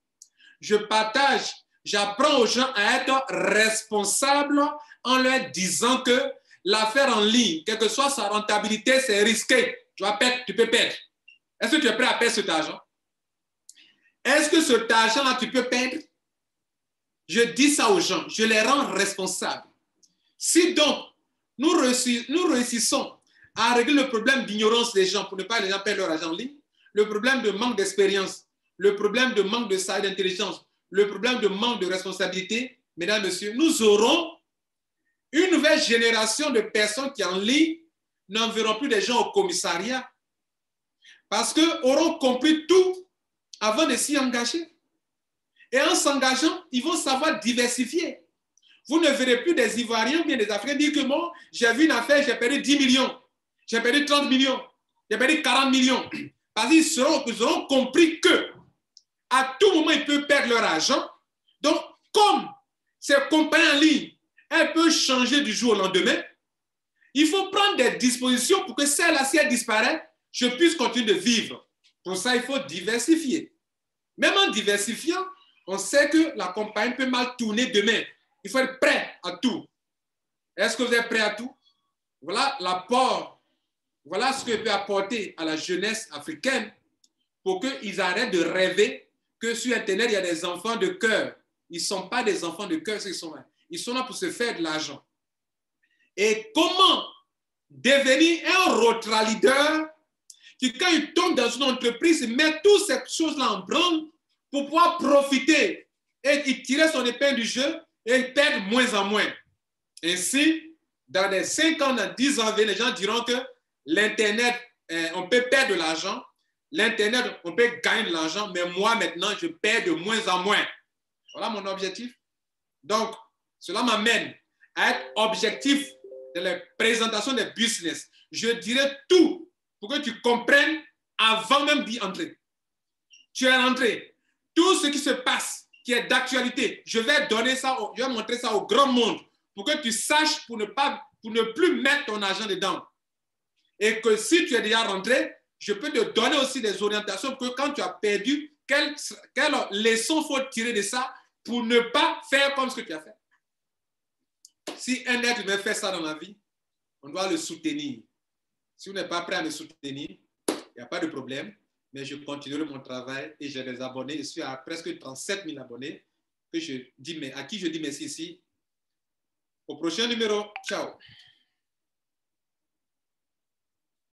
Je partage, j'apprends aux gens à être responsables en leur disant que l'affaire en ligne, quelle que soit sa rentabilité, c'est risqué. Tu peux perdre. Est-ce que tu es prêt à perdre cet argent? Est-ce que cet argent-là, tu peux perdre? Je dis ça aux gens, je les rends responsables. Si donc, nous réussissons à régler le problème d'ignorance des gens pour ne pas les gens perdre leur argent en ligne, le problème de manque d'expérience, le problème de manque de savoir d'intelligence, le problème de manque de responsabilité, mesdames et messieurs, nous aurons une nouvelle génération de personnes qui en ligne n'enverront plus des gens au commissariat parce qu'eux auront compris tout avant de s'y engager. Et en s'engageant, ils vont savoir diversifier. Vous ne verrez plus des Ivoiriens ou bien des Africains dire que bon, j'ai vu une affaire, j'ai perdu 10 millions, j'ai perdu 30 millions, j'ai perdu 40 millions. Parce qu'ils auront compris que à tout moment, ils peuvent perdre leur argent. Donc, comme ces compagnies en ligne, elles peuvent changer du jour au lendemain, il faut prendre des dispositions pour que celle-là, si elle disparaît, je puisse continuer de vivre. Pour ça, il faut diversifier. Même en diversifiant, on sait que la compagnie peut mal tourner demain. Il faut être prêt à tout. Est-ce que vous êtes prêt à tout? Voilà l'apport. Voilà ce que peut apporter à la jeunesse africaine pour qu'ils arrêtent de rêver que sur Internet, il y a des enfants de cœur. Ils ne sont pas des enfants de cœur, ils sont là pour se faire de l'argent. Et comment devenir un Rotra leader qui, quand il tombe dans une entreprise, met toutes ces choses-là en branle pour pouvoir profiter et il tirer son épingle du jeu et il perd moins en moins. Ainsi, dans les 5 ans, dans 10 ans, les gens diront que l'Internet, on peut perdre de l'argent. L'Internet, on peut gagner de l'argent, mais moi, maintenant, je perds de moins en moins. Voilà mon objectif. Donc, cela m'amène à être objectif dans la présentation des business. Je dirais tout pour que tu comprennes avant même d'y entrer. Tu es rentré. Tout ce qui se passe, qui est d'actualité, je vais donner ça, je vais montrer ça au grand monde pour que tu saches pour ne plus mettre ton argent dedans. Et que si tu es déjà rentré, je peux te donner aussi des orientations pour que quand tu as perdu, quelle leçon faut tirer de ça pour ne pas faire comme ce que tu as fait. Si un être humain fait ça dans la vie, on doit le soutenir. Si vous n'êtes pas prêt à me soutenir, il n'y a pas de problème, mais je continuerai mon travail et j'ai des abonnés. Je suis à presque 37 000 abonnés à qui je dis merci ici. Au prochain numéro. Ciao.